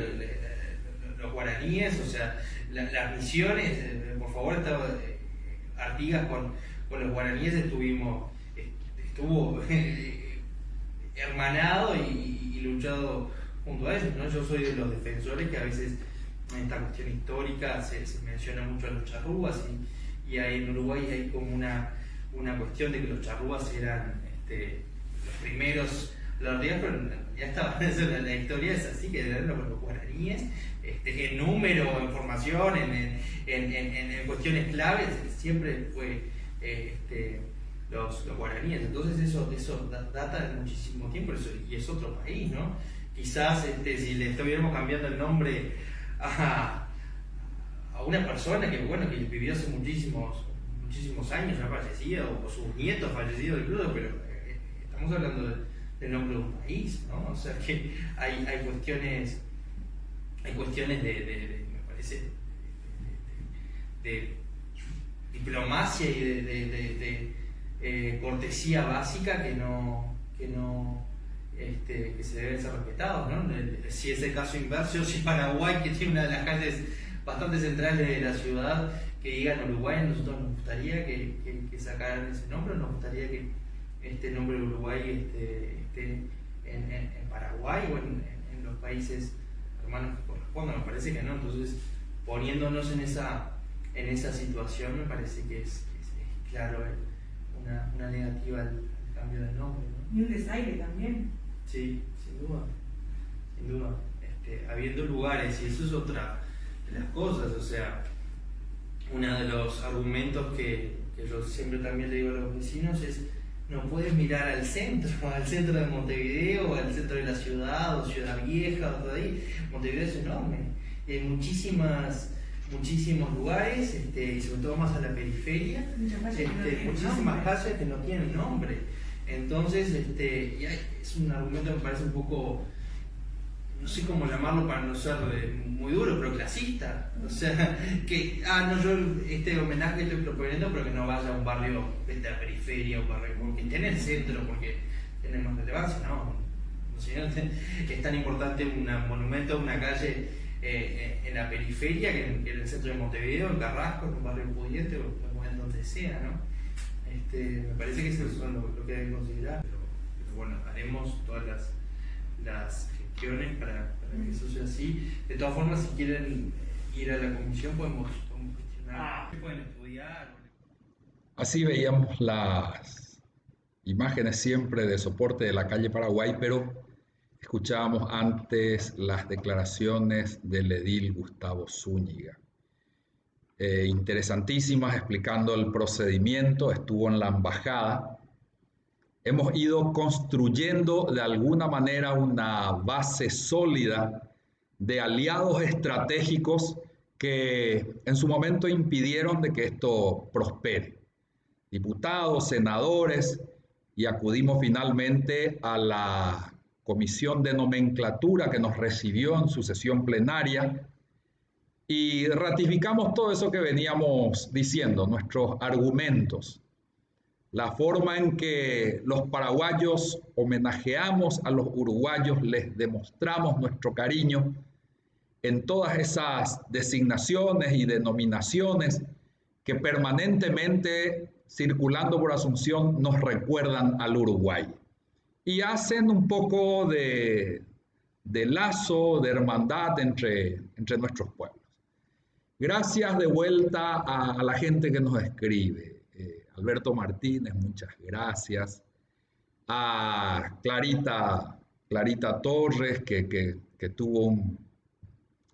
los guaraníes, o sea, las misiones, por favor, Artigas con los guaraníes estuvo hermanado y luchado junto a ellos, ¿no? Yo soy de los defensores que a veces en esta cuestión histórica se menciona mucho a los charrúas, y ahí en Uruguay hay como una cuestión de que los charrúas eran los primeros, los días, pero ya estaba, la historia es así, que eran los guaraníes, en número, en formación, en cuestiones claves, siempre fue los guaraníes. Entonces eso data de muchísimo tiempo, y es otro país, ¿no? Quizás si le estuviéramos cambiando el nombre a una persona que vivió hace muchísimos años, ya fallecido, o sus nietos fallecidos incluso, pero estamos hablando del nombre de un país, ¿no? O sea que hay cuestiones me parece, de diplomacia y de cortesía básica que se deben ser respetados, ¿no? Si es el caso inverso, si Paraguay, que tiene una de las calles bastante centrales de la ciudad, que digan Uruguay, nosotros nos gustaría que sacaran ese nombre, nos gustaría que este nombre de Uruguay esté en Paraguay o en los países hermanos que correspondan. Me parece que no. Entonces, poniéndonos en esa situación, me parece que es claro una negativa al cambio de nombre, ¿no? Y un desaire también. Sí, sin duda. Habiendo lugares, y eso es otra de las cosas, o sea, uno de los argumentos que yo siempre también le digo a los vecinos es: no puedes mirar al centro de Montevideo, al centro de la ciudad, o Ciudad Vieja, o todo ahí. Montevideo es enorme, hay muchísimos lugares, y sobre todo más a la periferia, muchísimas calles que no tienen nombre. Entonces, es un argumento que me parece un poco, no sé cómo llamarlo para no ser muy duro, pero clasista. O sea, que, yo este homenaje estoy proponiendo, pero que no vaya a un barrio de la periferia, un barrio que esté en el centro, porque tiene más relevancia, ¿no? Es tan importante un monumento a una calle en la periferia que en el centro de Montevideo, en Carrasco, en un barrio pudiente, o en donde sea, ¿no? Me parece que eso es lo que deben considerar, pero bueno, haremos todas las gestiones para que eso sea así. De todas formas, si quieren ir a la comisión, podemos gestionar, pueden estudiar. Así veíamos las imágenes siempre de soporte de la calle Paraguay, pero escuchábamos antes las declaraciones del edil Gustavo Zúñiga. Interesantísimas, explicando el procedimiento, estuvo en la embajada. Hemos ido construyendo de alguna manera una base sólida de aliados estratégicos que en su momento impidieron de que esto prospere. Diputados, senadores, y acudimos finalmente a la comisión de nomenclatura que nos recibió en su sesión plenaria y ratificamos todo eso que veníamos diciendo, nuestros argumentos. La forma en que los paraguayos homenajeamos a los uruguayos, les demostramos nuestro cariño en todas esas designaciones y denominaciones que permanentemente, circulando por Asunción, nos recuerdan al Uruguay y hacen un poco de lazo, de hermandad entre nuestros pueblos. Gracias de vuelta a la gente que nos escribe. Alberto Martínez, muchas gracias. A Clarita Torres, que tuvo un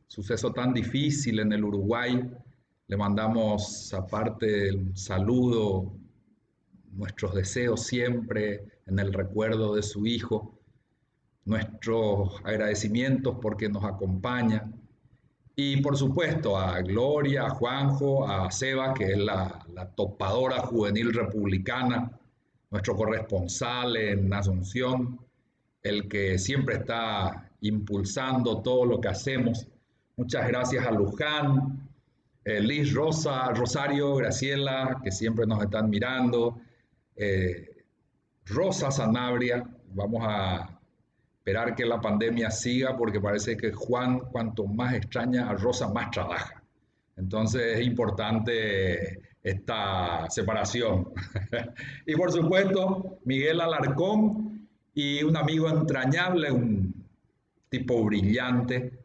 suceso tan difícil en el Uruguay. Le mandamos, aparte del saludo, nuestros deseos siempre en el recuerdo de su hijo, nuestros agradecimientos porque nos acompaña. Y por supuesto a Gloria, a Juanjo, a Seba, que es la topadora juvenil republicana, nuestro corresponsal en Asunción, el que siempre está impulsando todo lo que hacemos. Muchas gracias a Luján, Liz, Rosario, Graciela, que siempre nos están mirando, Rosa Sanabria. Vamos a esperar que la pandemia siga, porque parece que Juan, cuanto más extraña a Rosa, más trabaja. Entonces es importante esta separación. Y por supuesto, Miguel Alarcón, y un amigo entrañable, un tipo brillante,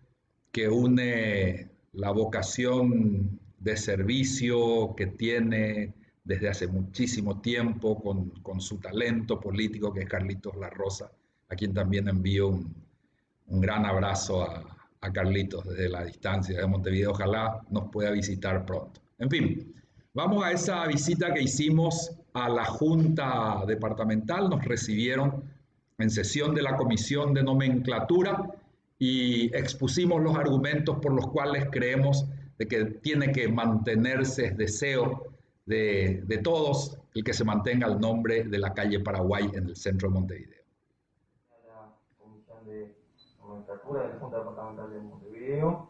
que une la vocación de servicio que tiene desde hace muchísimo tiempo con su talento político, que es Carlitos La Rosa, a quien también envío un gran abrazo a Carlitos desde la distancia de Montevideo. Ojalá nos pueda visitar pronto. En fin, vamos a esa visita que hicimos a la Junta Departamental. Nos recibieron en sesión de la Comisión de Nomenclatura y expusimos los argumentos por los cuales creemos de que tiene que mantenerse, es deseo de todos, el que se mantenga el nombre de la calle Paraguay en el centro de Montevideo. De nomenclatura de la Junta Departamental de Montevideo.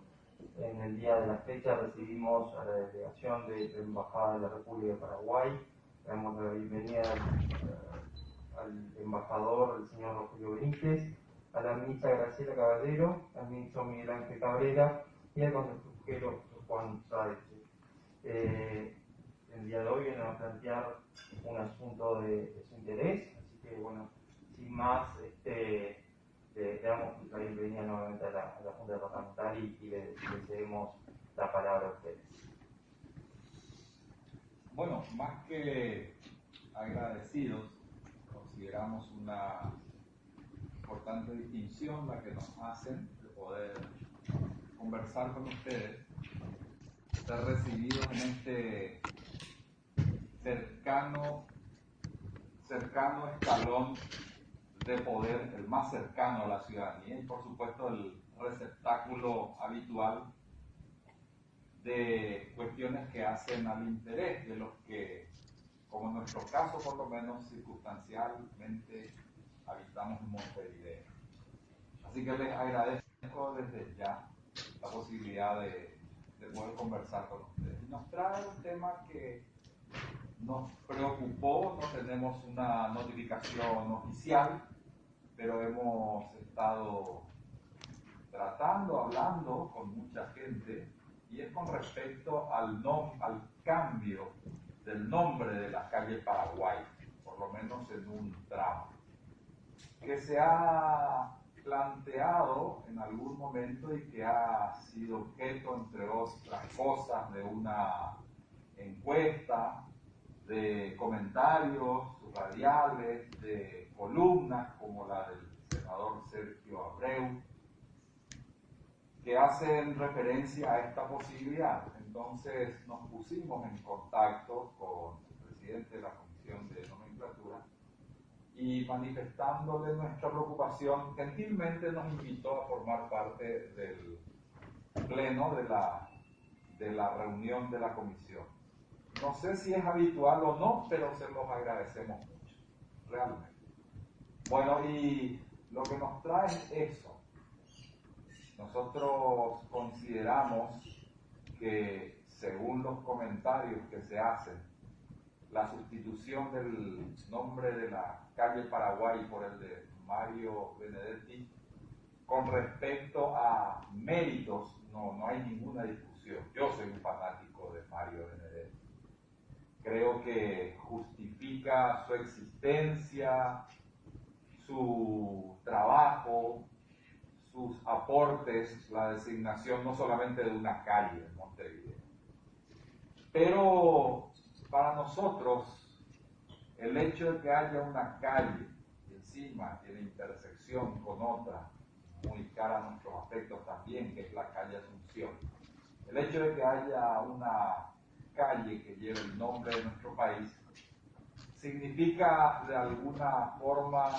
En el día de la fecha recibimos a la delegación de la Embajada de la República de Paraguay. Le damos la bienvenida al embajador, el señor Rogelio Benítez, a la ministra Graciela Caballero, al ministro Miguel Ángel Cabrera y al consejero Juan Sáez. El día de hoy vienen a plantear un asunto de su interés, así que bueno, sin más, le damos la bienvenida nuevamente a la Junta Departamental y le cedemos la palabra a ustedes. Bueno, más que agradecidos, consideramos una importante distinción la que nos hacen de poder conversar con ustedes ser recibidos en este cercano escalón de poder, el más cercano a la ciudadanía y por supuesto el receptáculo habitual de cuestiones que hacen al interés de los que, como en nuestro caso por lo menos circunstancialmente, habitamos en Montevideo. Así que les agradezco desde ya la posibilidad de poder conversar con ustedes. Nos trae un tema que nos preocupó, no tenemos una notificación oficial, pero hemos estado tratando, hablando con mucha gente, y es con respecto al cambio del nombre de la calle Paraguay, por lo menos en un tramo, que se ha planteado en algún momento y que ha sido objeto, entre otras cosas, de una encuesta, de comentarios radiales, de columnas como la del senador Sergio Abreu, que hacen referencia a esta posibilidad. Entonces nos pusimos en contacto con el presidente de la Comisión de Nomenclatura y manifestándole nuestra preocupación, gentilmente nos invitó a formar parte del pleno de la reunión de la comisión. No sé si es habitual o no, pero se los agradecemos mucho, realmente. Bueno, y lo que nos trae es eso. Nosotros consideramos que, según los comentarios que se hacen, la sustitución del nombre de la calle Paraguay por el de Mario Benedetti, con respecto a méritos, no hay ninguna discusión. Yo soy un fanático de Mario Benedetti. Creo que justifica su existencia, su trabajo, sus aportes, la designación no solamente de una calle en Montevideo. Pero para nosotros, el hecho de que haya una calle y encima tiene intersección con otra, muy cara a nuestros afectos también, que es la calle Asunción, el hecho de que haya una calle que lleve el nombre de nuestro país, significa de alguna forma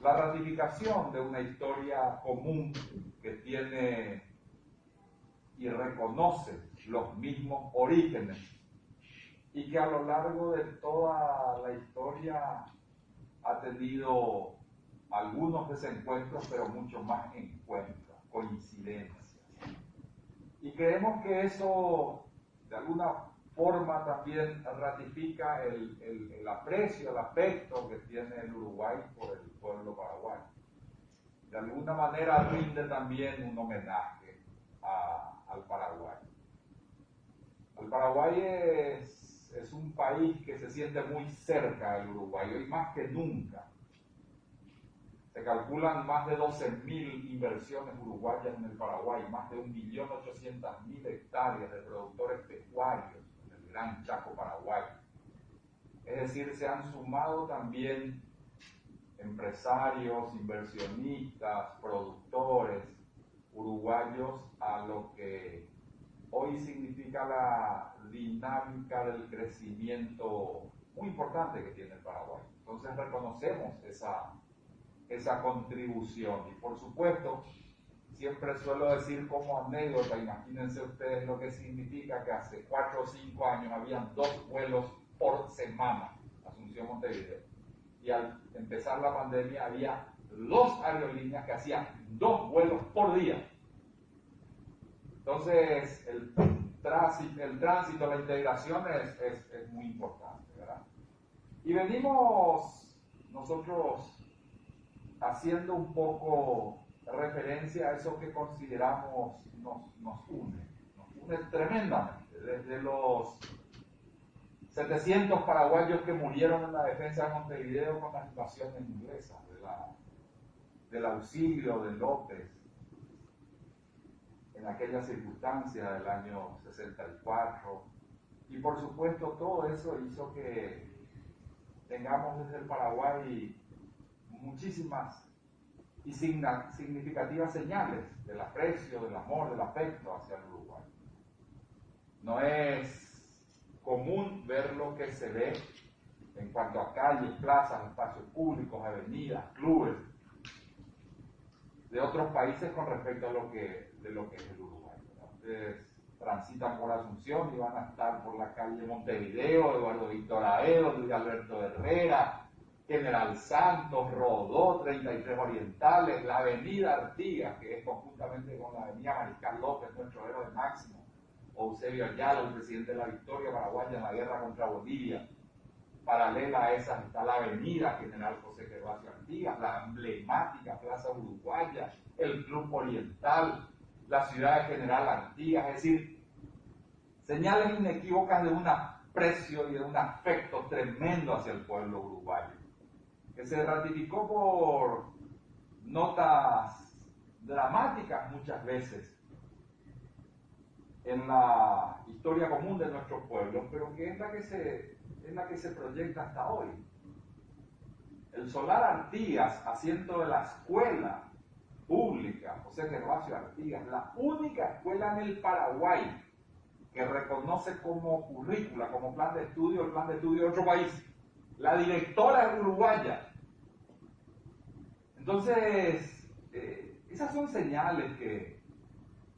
la ratificación de una historia común que tiene y reconoce los mismos orígenes y que a lo largo de toda la historia ha tenido algunos desencuentros, pero mucho más encuentros, coincidencias. Y creemos que eso de alguna forma también ratifica el aprecio, el afecto que tiene el Uruguay por el pueblo paraguayo. De alguna manera rinde también un homenaje al Paraguay. El Paraguay es un país que se siente muy cerca del Uruguay, hoy más que nunca. Se calculan más de 12.000 inversiones uruguayas en el Paraguay, más de 1.800.000 hectáreas de productores pecuarios en el Gran Chaco Paraguay. Es decir, se han sumado también empresarios, inversionistas, productores uruguayos a lo que hoy significa la dinámica del crecimiento muy importante que tiene el Paraguay. Entonces reconocemos esa contribución y por supuesto siempre suelo decir como anécdota, imagínense ustedes lo que significa que hace 4 o 5 años habían 2 vuelos por semana Asunción-Montevideo y al empezar la pandemia había 2 aerolíneas que hacían 2 vuelos por día. Entonces el tránsito, la integración es muy importante, ¿verdad? Y venimos nosotros haciendo un poco referencia a eso que consideramos nos une tremendamente. Desde los 700 paraguayos que murieron en la defensa de Montevideo con las invasiones inglesas, del auxilio de López, en aquella circunstancia del año 64, y por supuesto todo eso hizo que tengamos desde el Paraguay muchísimas y significativas señales del aprecio, del amor, del afecto hacia el Uruguay. No es común ver lo que se ve en cuanto a calles, plazas, espacios públicos, avenidas, clubes de otros países con respecto a lo que es el Uruguay. Ustedes transitan por Asunción y van a estar por la calle Montevideo, Eduardo Víctor Aedo, Luis Alberto Herrera, General Santos, Rodó, 33 Orientales, la avenida Artigas, que es conjuntamente con la avenida Mariscal López, nuestro héroe máximo, Eusebio Ayala, el presidente de la victoria paraguaya en la guerra contra Bolivia. Paralela a esas está la avenida General José Gervasio Artigas, la emblemática Plaza Uruguaya, el Club Oriental, la ciudad de General Artigas, es decir, señales inequívocas de un aprecio y de un afecto tremendo hacia el pueblo uruguayo, que se ratificó por notas dramáticas muchas veces en la historia común de nuestros pueblos, pero que es la que se proyecta hasta hoy. El Solar Artigas, asiento de la escuela pública José Gervasio Artigas, la única escuela en el Paraguay que reconoce como currícula, como plan de estudio, el plan de estudio de otro país. La directora es uruguaya. Entonces, esas son señales que,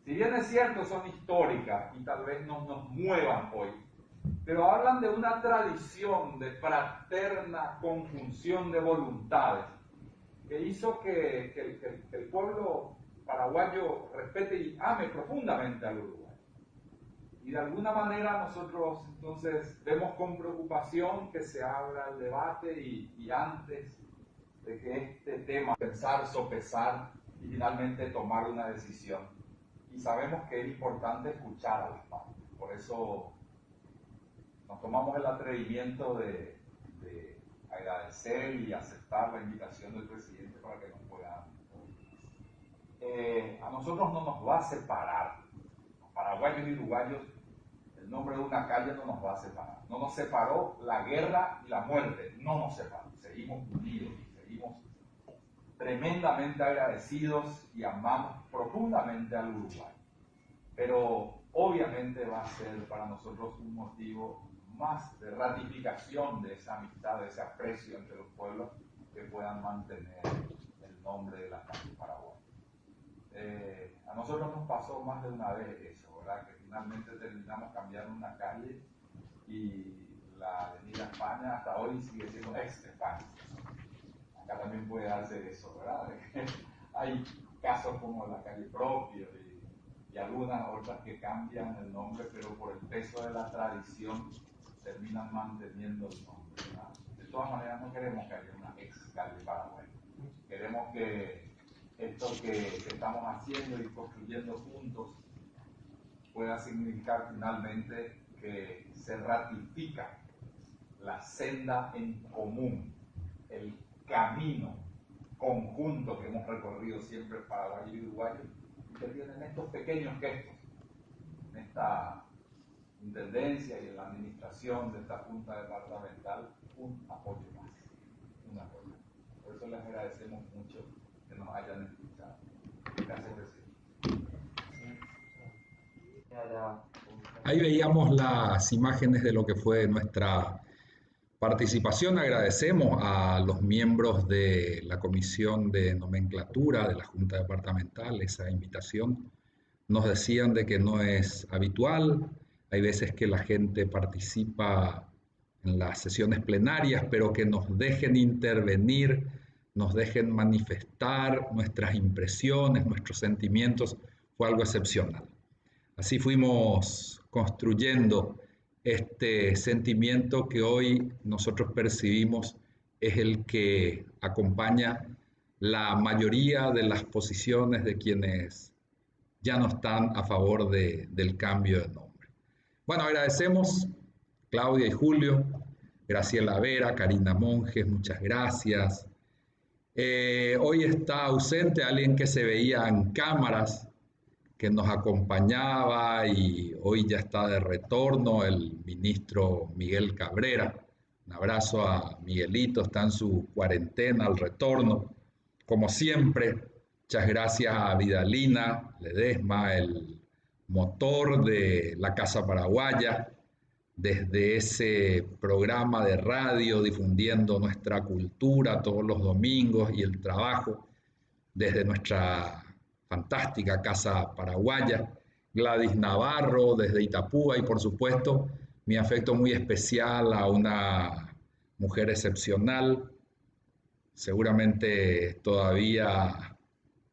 si bien es cierto, son históricas y tal vez no nos muevan hoy, pero hablan de una tradición de fraterna conjunción de voluntades que hizo que el pueblo paraguayo respete y ame profundamente al Uruguay. Y de alguna manera nosotros entonces vemos con preocupación que se abra el debate y antes de que este tema, pensar, sopesar y finalmente tomar una decisión. Y sabemos que es importante escuchar a las partes. Por eso nos tomamos el atrevimiento de agradecer y aceptar la invitación del presidente para que nos puedan oír. A nosotros no nos va a separar, los paraguayos y uruguayos, el nombre de una calle no nos va a separar. No nos separó la guerra y la muerte, no nos separó. Seguimos unidos, seguimos tremendamente agradecidos y amamos profundamente al Uruguay. Pero obviamente va a ser para nosotros un motivo más de ratificación de esa amistad, de ese aprecio entre los pueblos, que puedan mantener el nombre de la calle Paraguay. A nosotros nos pasó más de una vez eso, ¿verdad? Que finalmente terminamos cambiando una calle y la avenida España hasta hoy sigue siendo ex España. Acá también puede darse eso, ¿verdad? Hay casos como la calle Propio y algunas otras que cambian el nombre, pero por el peso de la tradición terminan manteniendo el nombre, ¿verdad? De todas maneras, no queremos que haya una ex calle Paraguay. Queremos que esto que estamos haciendo y construyendo juntos pueda significar finalmente que se ratifica la senda en común, el camino conjunto que hemos recorrido siempre Paraguay y Uruguay, y que tienen estos pequeños gestos en esta intendencia y en la administración de esta junta departamental, un apoyo más, un apoyo. Por eso les agradecemos mucho que nos hayan escuchado. Gracias, presidente. Ahí veíamos las imágenes de lo que fue nuestra participación. Agradecemos a los miembros de la Comisión de Nomenclatura de la Junta Departamental esa invitación. Nos decían de que no es habitual, hay veces que la gente participa en las sesiones plenarias, pero que nos dejen intervenir, nos dejen manifestar nuestras impresiones, nuestros sentimientos, fue algo excepcional. Así fuimos construyendo este sentimiento que hoy nosotros percibimos es el que acompaña la mayoría de las posiciones de quienes ya no están a favor del cambio de nombre. Bueno, agradecemos Claudia y Julio, Graciela Vera, Karina Monjes, muchas gracias. Hoy está ausente alguien que se veía en cámaras, que nos acompañaba y hoy ya está de retorno, el ministro Miguel Cabrera. Un abrazo a Miguelito, está en su cuarentena al retorno. Como siempre, muchas gracias a Vidalina, Ledesma, el motor de la Casa Paraguaya, desde ese programa de radio difundiendo nuestra cultura todos los domingos y el trabajo desde nuestra fantástica Casa Paraguaya, Gladys Navarro desde Itapúa y por supuesto mi afecto muy especial a una mujer excepcional, seguramente todavía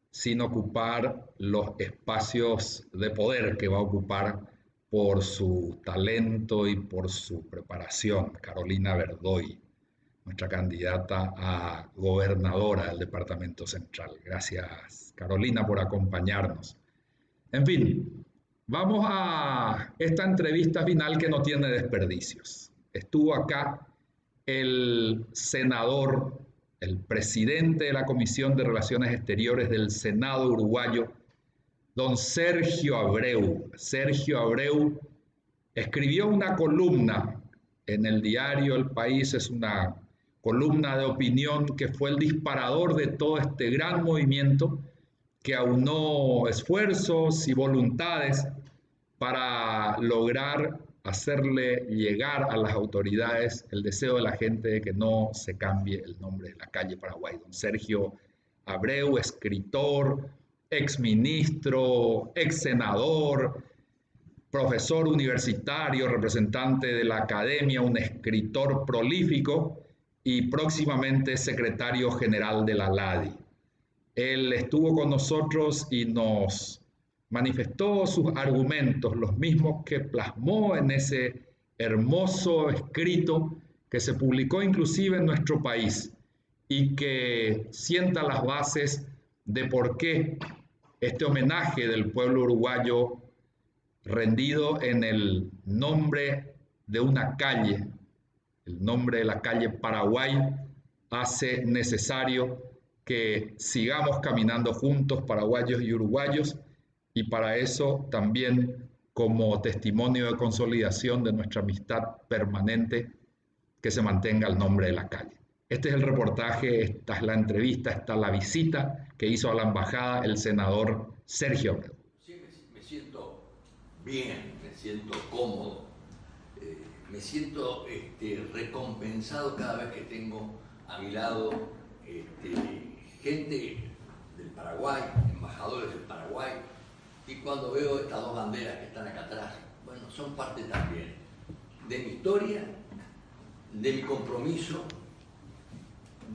sin ocupar los espacios de poder que va a ocupar por su talento y por su preparación, Carolina Verdoy, nuestra candidata a gobernadora del Departamento Central. Gracias, Carolina, por acompañarnos. En fin, vamos a esta entrevista final que no tiene desperdicios. Estuvo acá el senador, el presidente de la Comisión de Relaciones Exteriores del Senado uruguayo, don Sergio Abreu. Sergio Abreu escribió una columna en el diario El País, es una columna de opinión que fue el disparador de todo este gran movimiento que aunó esfuerzos y voluntades para lograr hacerle llegar a las autoridades el deseo de la gente de que no se cambie el nombre de la calle Paraguay. Don Sergio Abreu, escritor, exministro, exsenador, profesor universitario, representante de la academia, un escritor prolífico y próximamente secretario general de la LADI. Él estuvo con nosotros y nos manifestó sus argumentos, los mismos que plasmó en ese hermoso escrito que se publicó inclusive en nuestro país y que sienta las bases de por qué este homenaje del pueblo uruguayo rendido en el nombre de una calle, el nombre de la calle Paraguay, hace necesario que sigamos caminando juntos, paraguayos y uruguayos, y para eso también como testimonio de consolidación de nuestra amistad permanente, que se mantenga el nombre de la calle. Este es el reportaje, esta es la entrevista, esta es la visita que hizo a la embajada el senador Sergio Abreu. Sí, me siento bien, me siento cómodo, me siento recompensado cada vez que tengo a mi lado gente del Paraguay, embajadores del Paraguay, y cuando veo estas dos banderas que están acá atrás, bueno, son parte también de mi historia, de mi compromiso,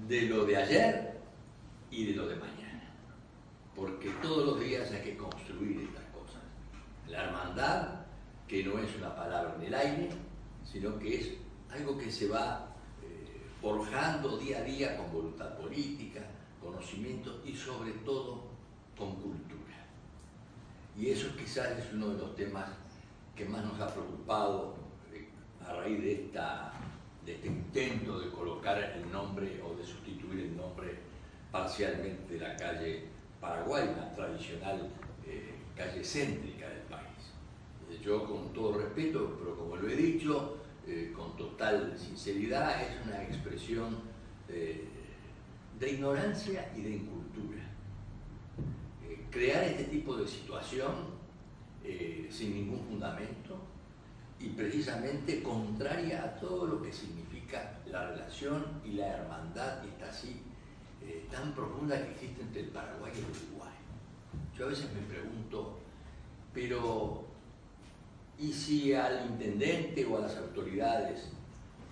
de lo de ayer y de lo de mañana, porque todos los días hay que construir estas cosas. La hermandad, que no es una palabra en el aire, sino que es algo que se va forjando día a día con voluntad política, conocimiento y sobre todo con cultura. Y eso quizás es uno de los temas que más nos ha preocupado a raíz de este intento de colocar el nombre o de sustituir el nombre parcialmente de la calle Paraguay, la tradicional calle céntrica del país. Yo, con todo respeto, pero como lo he dicho, con total sinceridad, es una expresión de ignorancia y de incultura. Crear este tipo de situación sin ningún fundamento y precisamente contraria a todo lo que significa la relación y la hermandad esta así tan profunda que existe entre el Paraguay y el Uruguay. Yo a veces me pregunto, pero ¿y si al intendente o a las autoridades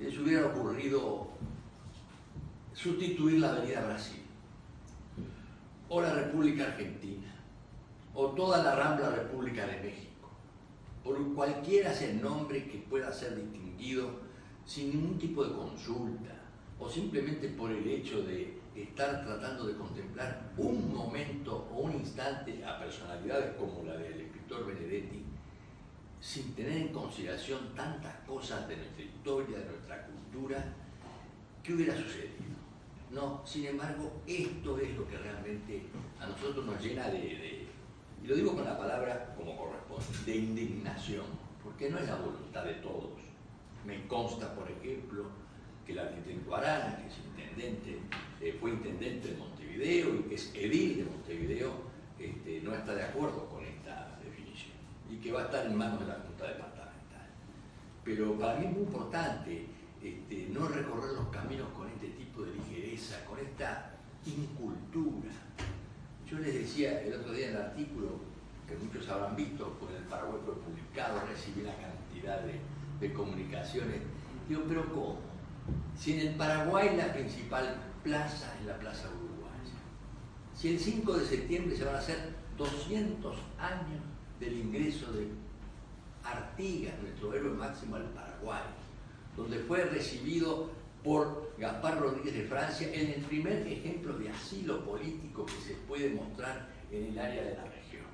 les hubiera ocurrido sustituir la Avenida Brasil o la República Argentina o toda la Rambla República de México, por cualquiera sea el nombre que pueda ser distinguido sin ningún tipo de consulta o simplemente por el hecho de estar tratando de contemplar un momento o un instante a personalidades como la del escritor Benedetti, sin tener en consideración tantas cosas de nuestra historia, de nuestra cultura? ¿Qué hubiera sucedido? No, sin embargo, esto es lo que realmente a nosotros nos llena y lo digo con la palabra como corresponde, de indignación, porque no es la voluntad de todos. Me consta, por ejemplo, que el arquitecto Arana, que es intendente, fue intendente de Montevideo y que es edil de Montevideo, no está de acuerdo con esta definición. y que va a estar en manos de la Junta Departamental. Pero para mí es muy importante no recorrer los caminos con este tipo de ligereza, con esta incultura. Yo les decía el otro día en el artículo, que muchos habrán visto, porque en el Paraguay fue publicado, recibí una cantidad de comunicaciones. Digo, pero ¿cómo? Si en el Paraguay la principal plaza es la Plaza Uruguaya, si el 5 de septiembre se van a hacer 200 años del ingreso de Artigas, nuestro héroe máximo al Paraguay, donde fue recibido por Gaspar Rodríguez de Francia en el primer ejemplo de asilo político que se puede mostrar en el área de la región,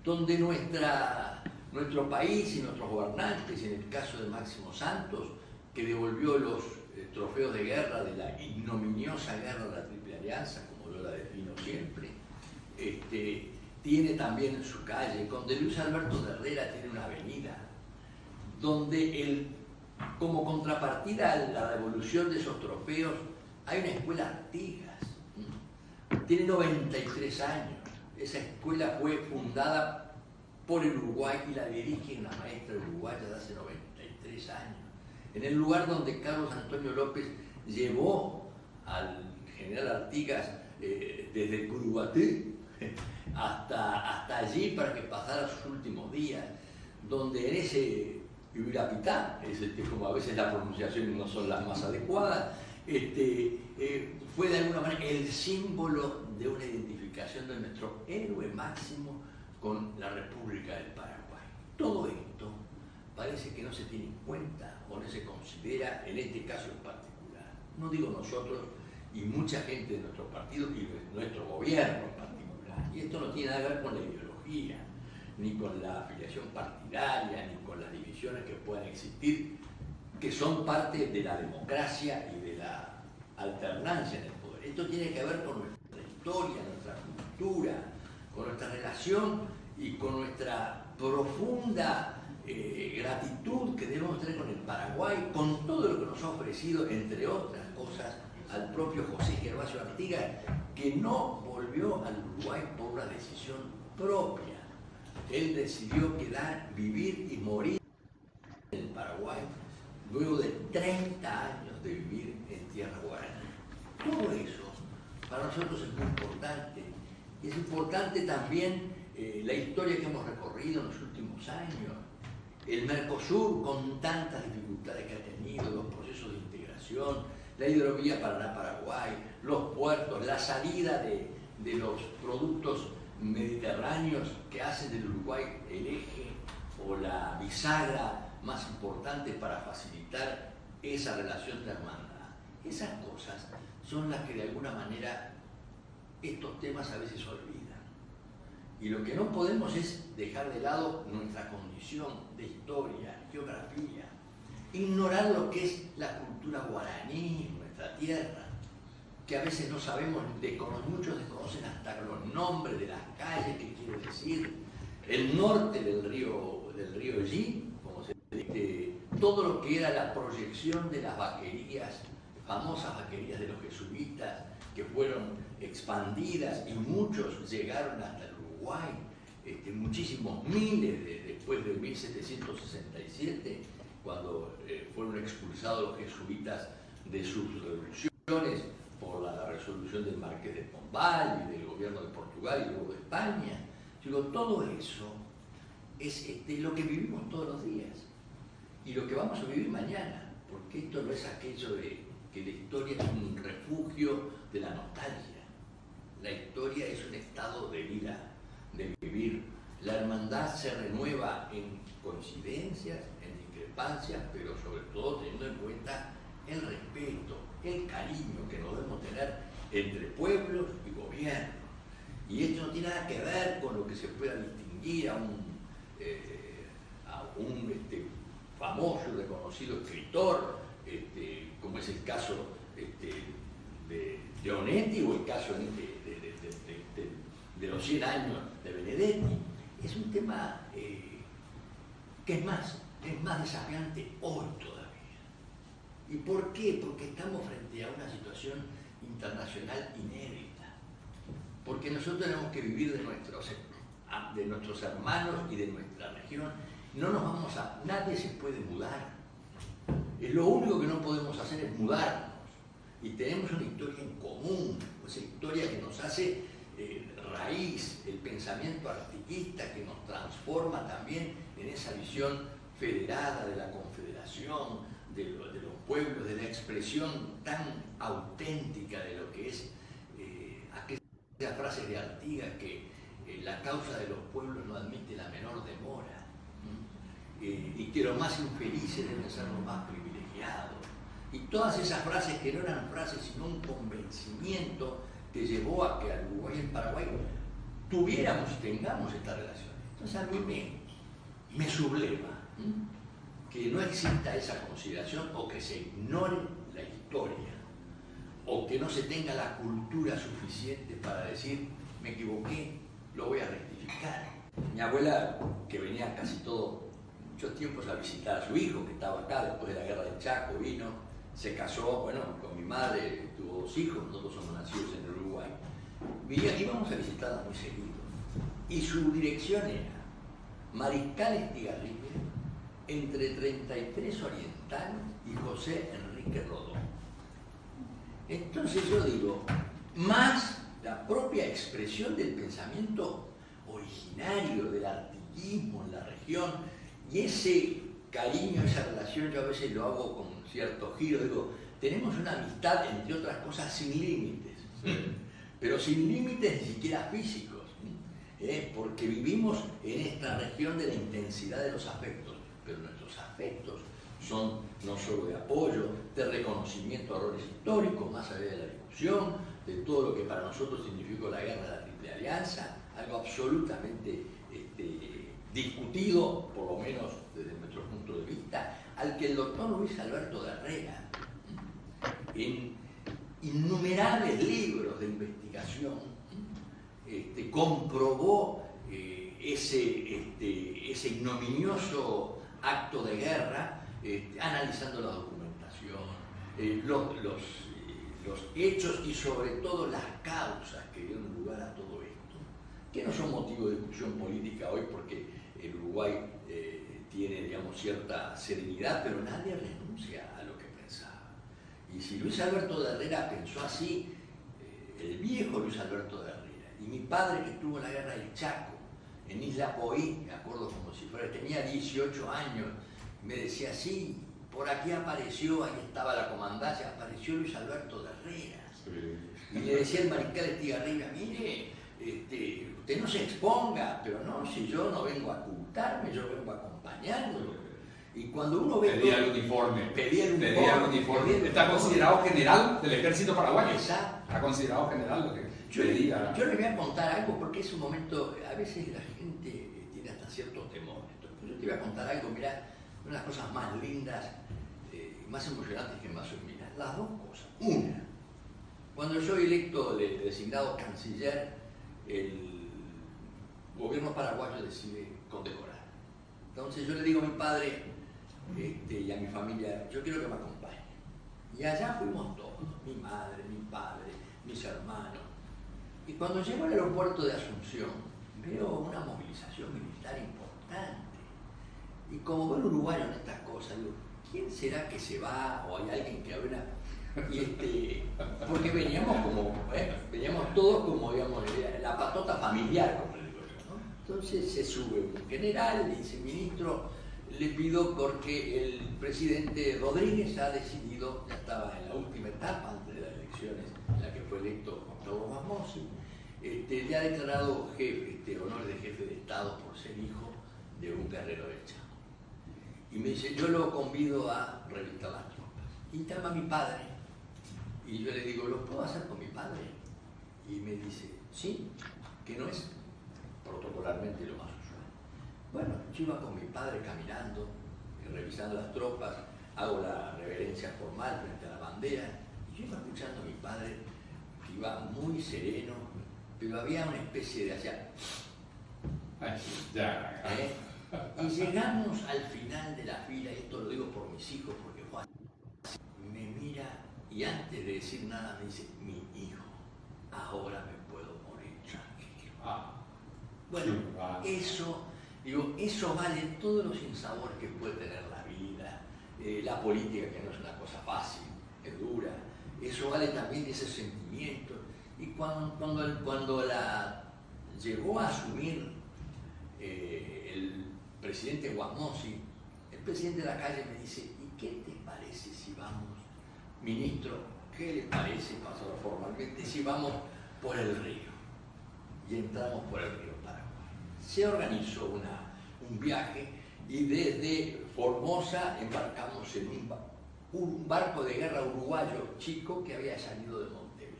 donde nuestro país y nuestros gobernantes, en el caso de Máximo Santos, que devolvió los trofeos de guerra de la ignominiosa guerra de la Triple Alianza, como yo la defino siempre, tiene también en su calle, donde Luis Alberto de Herrera tiene una avenida, donde como contrapartida a la devolución de esos trofeos hay una escuela Artigas, tiene 93 años, esa escuela fue fundada por el Uruguay y la dirige una maestra uruguaya de hace 93 años, en el lugar donde Carlos Antonio López llevó al general Artigas desde Curuguatí hasta allí para que pasara sus últimos días, donde en ese Ibirapitá, como a veces las pronunciaciones no son las más adecuadas, fue de alguna manera el símbolo de una identificación de nuestro héroe máximo con la República del Paraguay. Todo esto parece que no se tiene en cuenta o no se considera en este caso en particular. No digo nosotros y mucha gente de nuestro partido y de nuestro gobierno en particular. Y esto no tiene nada que ver con la ideología, ni con la afiliación partidaria, ni con las divisiones que puedan existir, que son parte de la democracia y de la alternancia en el poder. Esto tiene que ver con nuestra historia, nuestra cultura, con nuestra relación y con nuestra profunda gratitud que debemos tener con el Paraguay, con todo lo que nos ha ofrecido, entre otras cosas, al propio José Gervasio Artigas, que no volvió al Uruguay por una decisión propia. Él decidió vivir y morir en el Paraguay luego de 30 años de vivir en tierra guaraní. Todo eso para nosotros es muy importante. Y es importante también la historia que hemos recorrido en los últimos años. El Mercosur, con tantas dificultades que ha tenido, los procesos de integración, la hidrovía Paraná-Paraguay, los puertos, la salida de los productos mediterráneos que hacen del Uruguay el eje o la bisagra más importante para facilitar esa relación de hermandad. Esas cosas son las que de alguna manera estos temas a veces olvidan. Y lo que no podemos es dejar de lado nuestra condición de historia, geografía, ignorar lo que es la cultura guaraní en nuestra tierra, que a veces no sabemos, muchos desconocen hasta los nombres de las calles, que quiere decir, el norte del río Yi, como se dice, todo lo que era la proyección de las vaquerías, famosas vaquerías de los jesuitas, que fueron expandidas y muchos llegaron hasta el Uruguay, muchísimos miles después de 1767, cuando fueron expulsados los jesuitas de sus revoluciones por la resolución del Marqués de Pombal y del gobierno de Portugal y luego de España. Digo, todo eso es lo que vivimos todos los días y lo que vamos a vivir mañana, porque esto no es aquello de que la historia es un refugio de la nostalgia. La historia es un estado de vida, de vivir. La hermandad se renueva en coincidencias, en discrepancias, pero sobre todo teniendo en cuenta el respeto, el cariño que nos debemos tener entre pueblos y gobiernos. Y esto no tiene nada que ver con lo que se pueda distinguir a un famoso y reconocido escritor, como es el caso de Leonetti o el caso de los 100 años de Benedetti. Es un tema que es más desafiante hoy todavía. ¿Y por qué? Porque estamos frente a una situación internacional inédita. Porque nosotros tenemos que vivir de nuestros de nuestros hermanos y de nuestra región. No nos vamos a... Nadie se puede mudar. Lo único que no podemos hacer es mudarnos. Y tenemos una historia en común, esa historia que nos hace raíz, el pensamiento artiguista que nos transforma también en esa visión federada de la confederación, de los pueblos, de la expresión tan auténtica de lo que es aquellas frases de Artigas que la causa de los pueblos no admite la menor demora, y que los más infelices deben ser los más privilegiados. Y todas esas frases que no eran frases sino un convencimiento que llevó a que al Uruguay y el Paraguay tuviéramos y tengamos esta relación. Entonces a mí me subleva que no exista esa consideración, o que se ignore la historia, o que no se tenga la cultura suficiente para decir me equivoqué, lo voy a rectificar. Mi abuela, que venía casi muchos tiempos a visitar a su hijo, que estaba acá después de la guerra del Chaco, vino, se casó, bueno, con mi madre, tuvo 2 hijos, nosotros somos nacidos en el Uruguay. Íbamos a visitarla muy seguido. Y su dirección era Mariscal Estigarribia, entre 33 Oriental y José Enrique Rodó. Entonces yo digo, más la propia expresión del pensamiento originario del artiguismo en la región, y ese cariño, esa relación, yo a veces lo hago con cierto giro, digo, tenemos una amistad, entre otras cosas, sin límites, pero sin límites ni siquiera físicos, porque vivimos en esta región de la intensidad de los afectos, pero nuestros afectos son no solo de apoyo, de reconocimiento a errores históricos, más allá de la discusión, de todo lo que para nosotros significó la guerra de la Triple Alianza, algo absolutamente discutido, por lo menos desde nuestro punto de vista, al que el doctor Luis Alberto de Herrera, en innumerables libros de investigación, comprobó ese ignominioso acto de guerra, analizando la documentación, los hechos y sobre todo las causas que dieron lugar a todo esto, que no son motivo de discusión política hoy porque el Uruguay tiene, digamos, cierta serenidad, pero nadie renuncia a lo que pensaba. Y si Luis Alberto de Herrera pensó así, el viejo Luis Alberto de Herrera, y mi padre que estuvo en la guerra del Chaco, en Isla Poí, me acuerdo como si fuera, tenía 18 años, me decía, sí, por aquí apareció, ahí estaba la comandancia, apareció Luis Alberto de Herrera. Y le decía el mariscal Estigarribia, mire, usted no se exponga, pero no, si yo no vengo a ocultarme, yo vengo a acompañarlo. Y cuando uno ve... Pedía el uniforme. Pedía el uniforme. Está considerado general del ejército paraguayo. Exacto. Está considerado general lo que yo pedía. Yo le voy a contar algo porque es un momento, a veces la gente tiene hasta cierto temor. Yo te voy a contar algo, mira, una de las cosas más lindas, más emocionantes que me pasó en mi vida. Las dos cosas. Una, cuando yo electo designado canciller, el gobierno paraguayo decide condecorar. Entonces yo le digo a mi padre y a mi familia, yo quiero que me acompañe. Y allá fuimos todos, mi madre, mi padre, mis hermanos. Y cuando llego al aeropuerto de Asunción, veo una movilización militar importante. Y como buen uruguayo en estas cosas, digo, ¿quién será que se va? ¿O hay alguien que habrá? Y porque veníamos todos como, digamos, la patota familiar, como le digo yo, ¿no? Entonces se sube un general y dice, ministro, le pido porque el presidente Rodríguez ha decidido, ya estaba en la última etapa antes de las elecciones en la que fue electo Gustavo Mamosi, le ha declarado honor de jefe de Estado por ser hijo de un guerrero del Chaco. Y me dice, yo lo convido a revistar las tropas. Y llama a mi padre. Y yo le digo, ¿lo puedo hacer con mi padre? Y me dice, sí, que no es protocolarmente lo más usual. Bueno, yo iba con mi padre caminando, revisando las tropas, hago la reverencia formal frente a la bandera, y yo iba escuchando a mi padre, que iba muy sereno, pero había una especie de hacia... Y llegamos al final de la fila, y esto lo digo por mis hijos, porque Juan me mira y antes de decir nada me dice, mi hijo, ahora me puedo morir tranquilo. Bueno, eso vale todos los sinsabores que puede tener la vida, la política, que no es una cosa fácil, es dura. Eso vale también ese sentimiento. Y cuando llegó a asumir el presidente Guamossi, el presidente de la calle me dice: ¿y qué te parece si vamos, ministro, qué le parece, pasó formalmente, si vamos por el río? Y entramos por el río Paraguay. Se organizó un viaje y desde Formosa embarcamos en un barco de guerra uruguayo chico que había salido de Montevideo.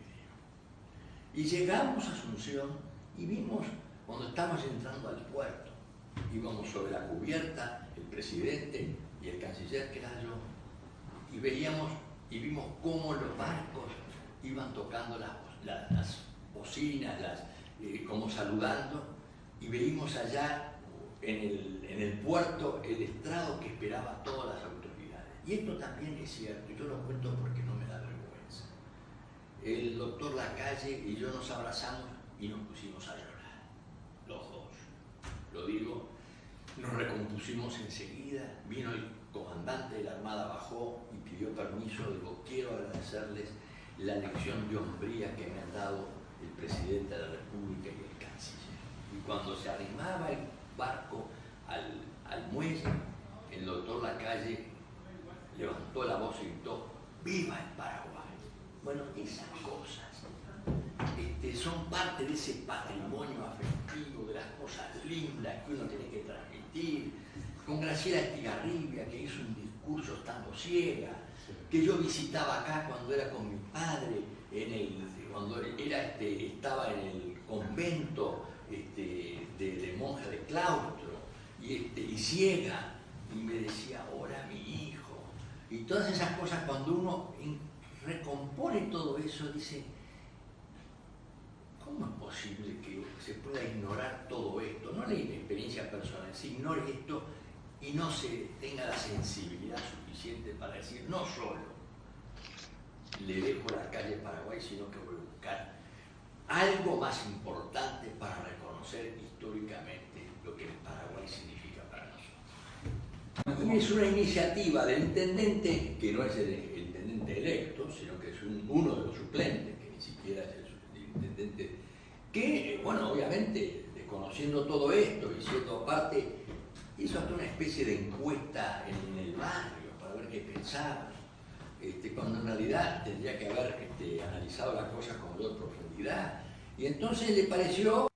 Y llegamos a Asunción y vimos, cuando estábamos entrando al puerto, íbamos sobre la cubierta, el presidente y el canciller, que era yo, y vimos cómo los barcos iban tocando las bocinas, como saludando, y veíamos allá en el puerto el estrado que esperaba a todas las autoridades. Y esto también es cierto, y yo lo cuento porque no me da vergüenza. El doctor Lacalle y yo nos abrazamos y nos pusimos a llorar, los dos. Lo digo, nos recompusimos enseguida, vino el comandante de la Armada, bajó y pidió permiso. Digo, quiero agradecerles la lección de hombría que me han dado el presidente de la República y el canciller. Y cuando se arrimaba el barco al muelle, el doctor Lacalle levantó la voz y gritó: ¡viva el Paraguay! Bueno, esas cosas son parte de ese patrimonio afectivo, de las cosas lindas que uno tiene que transmitir. Con Graciela Estigarribia, que hizo un discurso estando ciega, que yo visitaba acá cuando era con mi padre, cuando estaba en el convento de monja de claustro, y ciega, y me decía: ora mi hijo. Y todas esas cosas, cuando uno recompone todo eso, dice: ¿cómo es posible que se pueda ignorar todo esto? No la experiencia personal, se ignore esto y no se tenga la sensibilidad suficiente para decir: no solo le dejo la calle Paraguay, sino que voy a buscar algo más importante para reconocer históricamente lo que el Paraguay significa para nosotros. Y es una iniciativa del intendente, que no es el intendente electo, sino que es uno de los suplentes, que ni siquiera es el intendente, que, bueno, obviamente, desconociendo todo esto y siendo parte, hizo hasta una especie de encuesta en el barrio para ver qué pensaban, cuando en realidad tendría que haber analizado las cosas con mayor profundidad. Y entonces le pareció,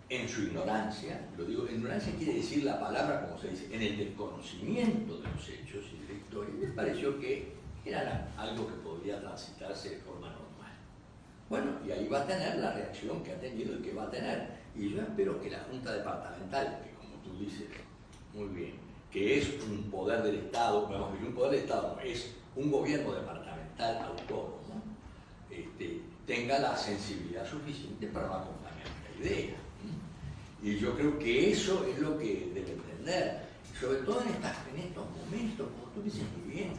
en su ignorancia, lo digo, ignorancia quiere decir la palabra, como se dice, en el desconocimiento de los hechos y de la historia, le pareció que era algo que podría transitarse de forma normal. Bueno, y ahí va a tener la reacción que ha tenido y que va a tener. Y yo espero que la Junta Departamental, que como tú dices muy bien, que es un poder del Estado, vamos a decir, un poder del Estado, es un gobierno departamental autónomo, tenga la sensibilidad suficiente para no acompañar esta idea. Y yo creo que eso es lo que debe entender, sobre todo en estos momentos, como tú dices muy bien.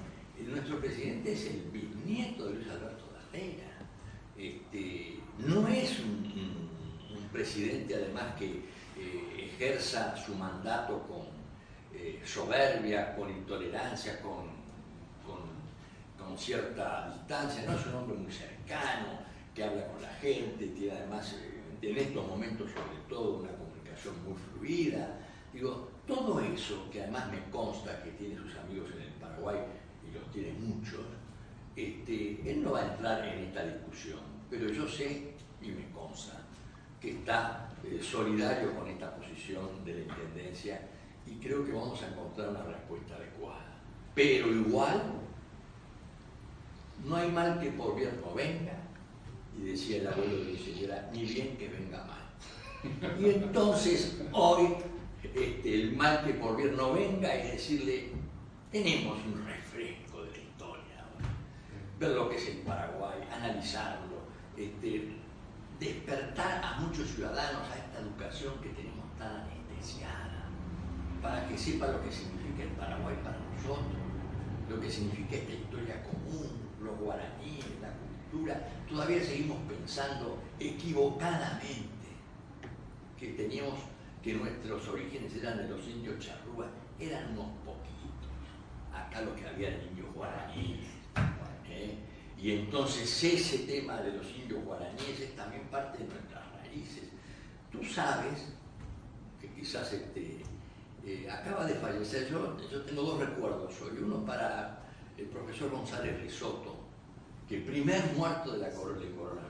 Nuestro presidente es el bisnieto de Luis Alberto Darreira. No es un presidente, además, que ejerza su mandato con soberbia, con intolerancia, con cierta distancia. No es un hombre muy cercano, que habla con la gente, tiene además, en estos momentos sobre todo, una comunicación muy fluida. Digo, todo eso, que además me consta que tiene sus amigos en el Paraguay, y los tiene muchos, él no va a entrar en esta discusión, pero yo sé, y me consta, que está solidario con esta posición de la Intendencia, y creo que vamos a encontrar una respuesta adecuada. Pero igual, no hay mal que por bien no venga, y decía el abuelo de mi señora, ni bien que venga mal. Y entonces, hoy, el mal que por bien no venga es decirle: tenemos un refresco de la historia ahora, ver lo que es el Paraguay, analizarlo, despertar a muchos ciudadanos a esta educación que tenemos tan anestesiada, para que sepa lo que significa el Paraguay para nosotros, lo que significa esta historia común, los guaraníes, la cultura. Todavía seguimos pensando equivocadamente que que teníamos que nuestros orígenes eran de los indios charrúas, eran unos poquitos. Acá lo que había eran indios guaraníes. Y entonces ese tema de los indios guaraníes es también parte de nuestras raíces. Tú sabes que quizás acaba de fallecer, yo tengo dos recuerdos hoy, uno para el profesor González Risotto, que primer muerto del coronavirus,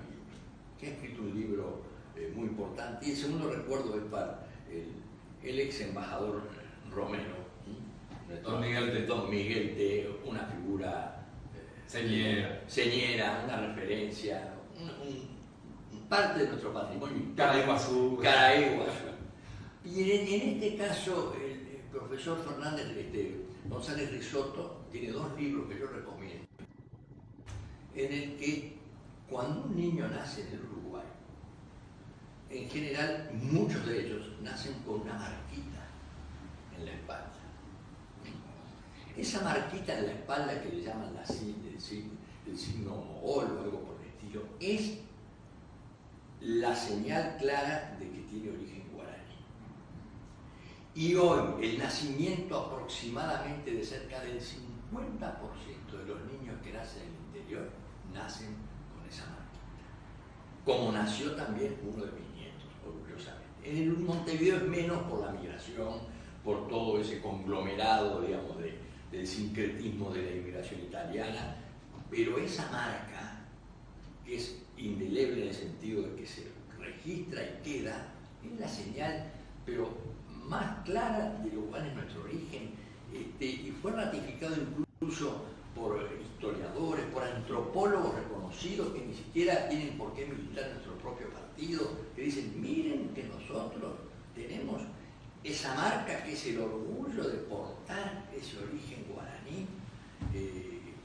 que ha escrito un libro muy importante, y el segundo recuerdo es para el ex embajador Romero, Don Miguel, una figura señera, una referencia, parte de nuestro patrimonio. Caraiguazú. Y en este caso, el profesor González Risotto tiene dos libros que yo recomiendo, en el que cuando un niño nace en el Uruguay, en general muchos de ellos nacen con una marquita en la espalda. Esa marquita en la espalda que le llaman el signo mogol o algo por el estilo, es la señal clara de que tiene origen guaraní. Y hoy el nacimiento aproximadamente de cerca del 50% de los niños que nacen en el interior nacen con esa marquita. Como nació también uno de mis nietos, orgullosamente. En el Montevideo es menos por la migración, por todo ese conglomerado, digamos, del sincretismo de la inmigración italiana, pero esa marca, que es indeleble en el sentido de que se registra y queda, es la señal, pero más clara de lo cual es nuestro origen, y fue ratificado incluso por historiadores, por antropólogos reconocidos que ni siquiera tienen por qué militar nuestro propio partido, que dicen, miren que nosotros tenemos esa marca que es el orgullo de portar ese origen guaraní,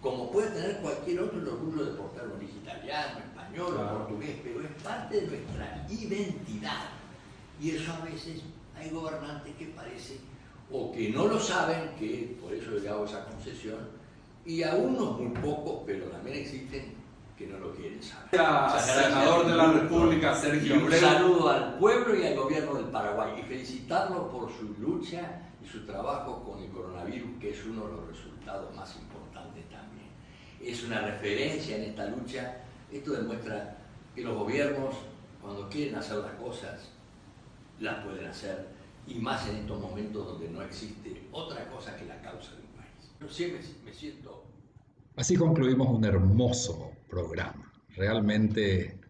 como puede tener cualquier otro el orgullo de portar un origen italiano, español o portugués, pero es parte de nuestra identidad. Y eso a veces hay gobernantes que parece, o que no lo saben, que por eso le hago esa concesión, y a unos muy pocos, pero también existen que no lo quieren saber. Senador de la República, Sergio Abreu. Un saludo al pueblo y al gobierno del Paraguay y felicitarlo por su lucha y su trabajo con el coronavirus, que es uno de los resultados más importantes también. Es una referencia en esta lucha. Esto demuestra que los gobiernos, cuando quieren hacer las cosas, las pueden hacer, y más en estos momentos donde no existe otra cosa que la causa de un país. Yo siempre me siento... Así concluimos un hermoso programa. Realmente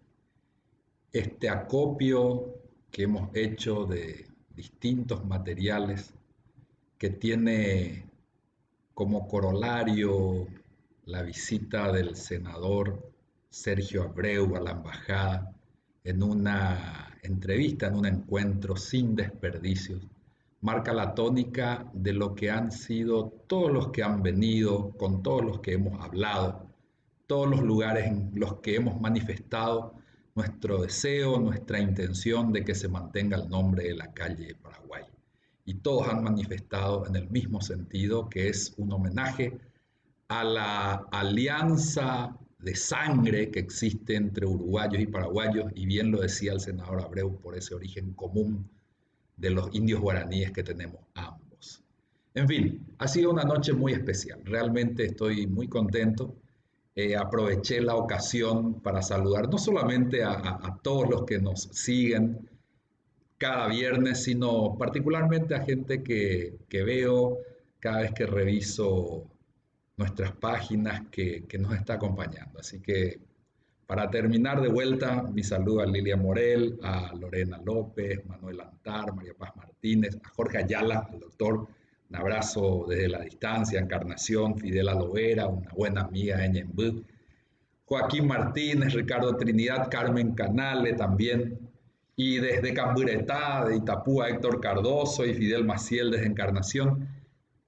este acopio que hemos hecho de distintos materiales que tiene como corolario la visita del senador Sergio Abreu a la embajada en una entrevista, en un encuentro sin desperdicios, marca la tónica de lo que han sido todos los que han venido, con todos los que hemos hablado, todos los lugares en los que hemos manifestado nuestro deseo, nuestra intención de que se mantenga el nombre de la calle Paraguay. Y todos han manifestado en el mismo sentido, que es un homenaje a la alianza de sangre que existe entre uruguayos y paraguayos, y bien lo decía el senador Abreu, por ese origen común de los indios guaraníes que tenemos ambos. En fin, ha sido una noche muy especial. Realmente estoy muy contento. Aproveché la ocasión para saludar no solamente a todos los que nos siguen cada viernes, sino particularmente a gente que veo cada vez que reviso nuestras páginas, que nos está acompañando. Así que para terminar de vuelta, mi saludo a Lilia Morel, a Lorena López, Manuel Antar, María Paz Martínez, a Jorge Ayala, al doctor, un abrazo desde la distancia, Encarnación, Fidel Alovera, una buena amiga en Ñembú, Joaquín Martínez, Ricardo Trinidad, Carmen Canale también, y desde Camburetá, de Itapúa, Héctor Cardoso y Fidel Maciel desde Encarnación.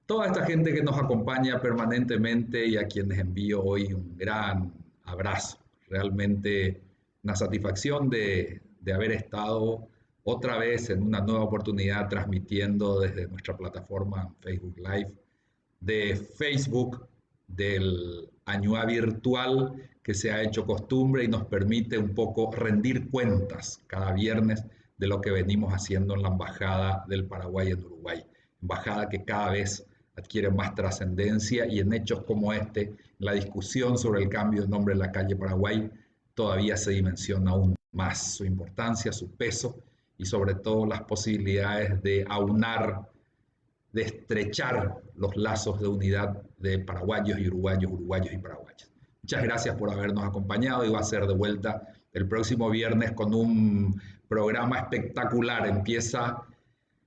Toda esta gente que nos acompaña permanentemente y a quienes envío hoy un gran abrazo. Realmente una satisfacción de haber estado otra vez en una nueva oportunidad transmitiendo desde nuestra plataforma Facebook Live, de Facebook, del Añuá virtual que se ha hecho costumbre y nos permite un poco rendir cuentas cada viernes de lo que venimos haciendo en la Embajada del Paraguay en Uruguay. Embajada que cada vez adquiere más trascendencia y en hechos como este, la discusión sobre el cambio de nombre de la calle Paraguay, todavía se dimensiona aún más su importancia, su peso y sobre todo las posibilidades de aunar, de estrechar los lazos de unidad de paraguayos y uruguayos, uruguayos y paraguayas. Muchas gracias por habernos acompañado y va a ser de vuelta el próximo viernes con un programa espectacular. Empieza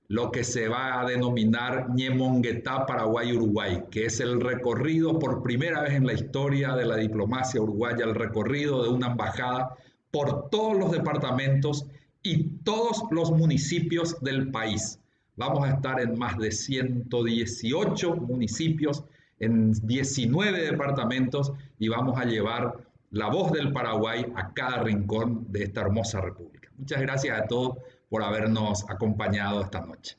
lo que se va a denominar Ñemonguetá Paraguay-Uruguay, que es el recorrido por primera vez en la historia de la diplomacia uruguaya, el recorrido de una embajada por todos los departamentos y todos los municipios del país. Vamos a estar en más de 118 municipios, en 19 departamentos y vamos a llevar la voz del Paraguay a cada rincón de esta hermosa república. Muchas gracias a todos por habernos acompañado esta noche.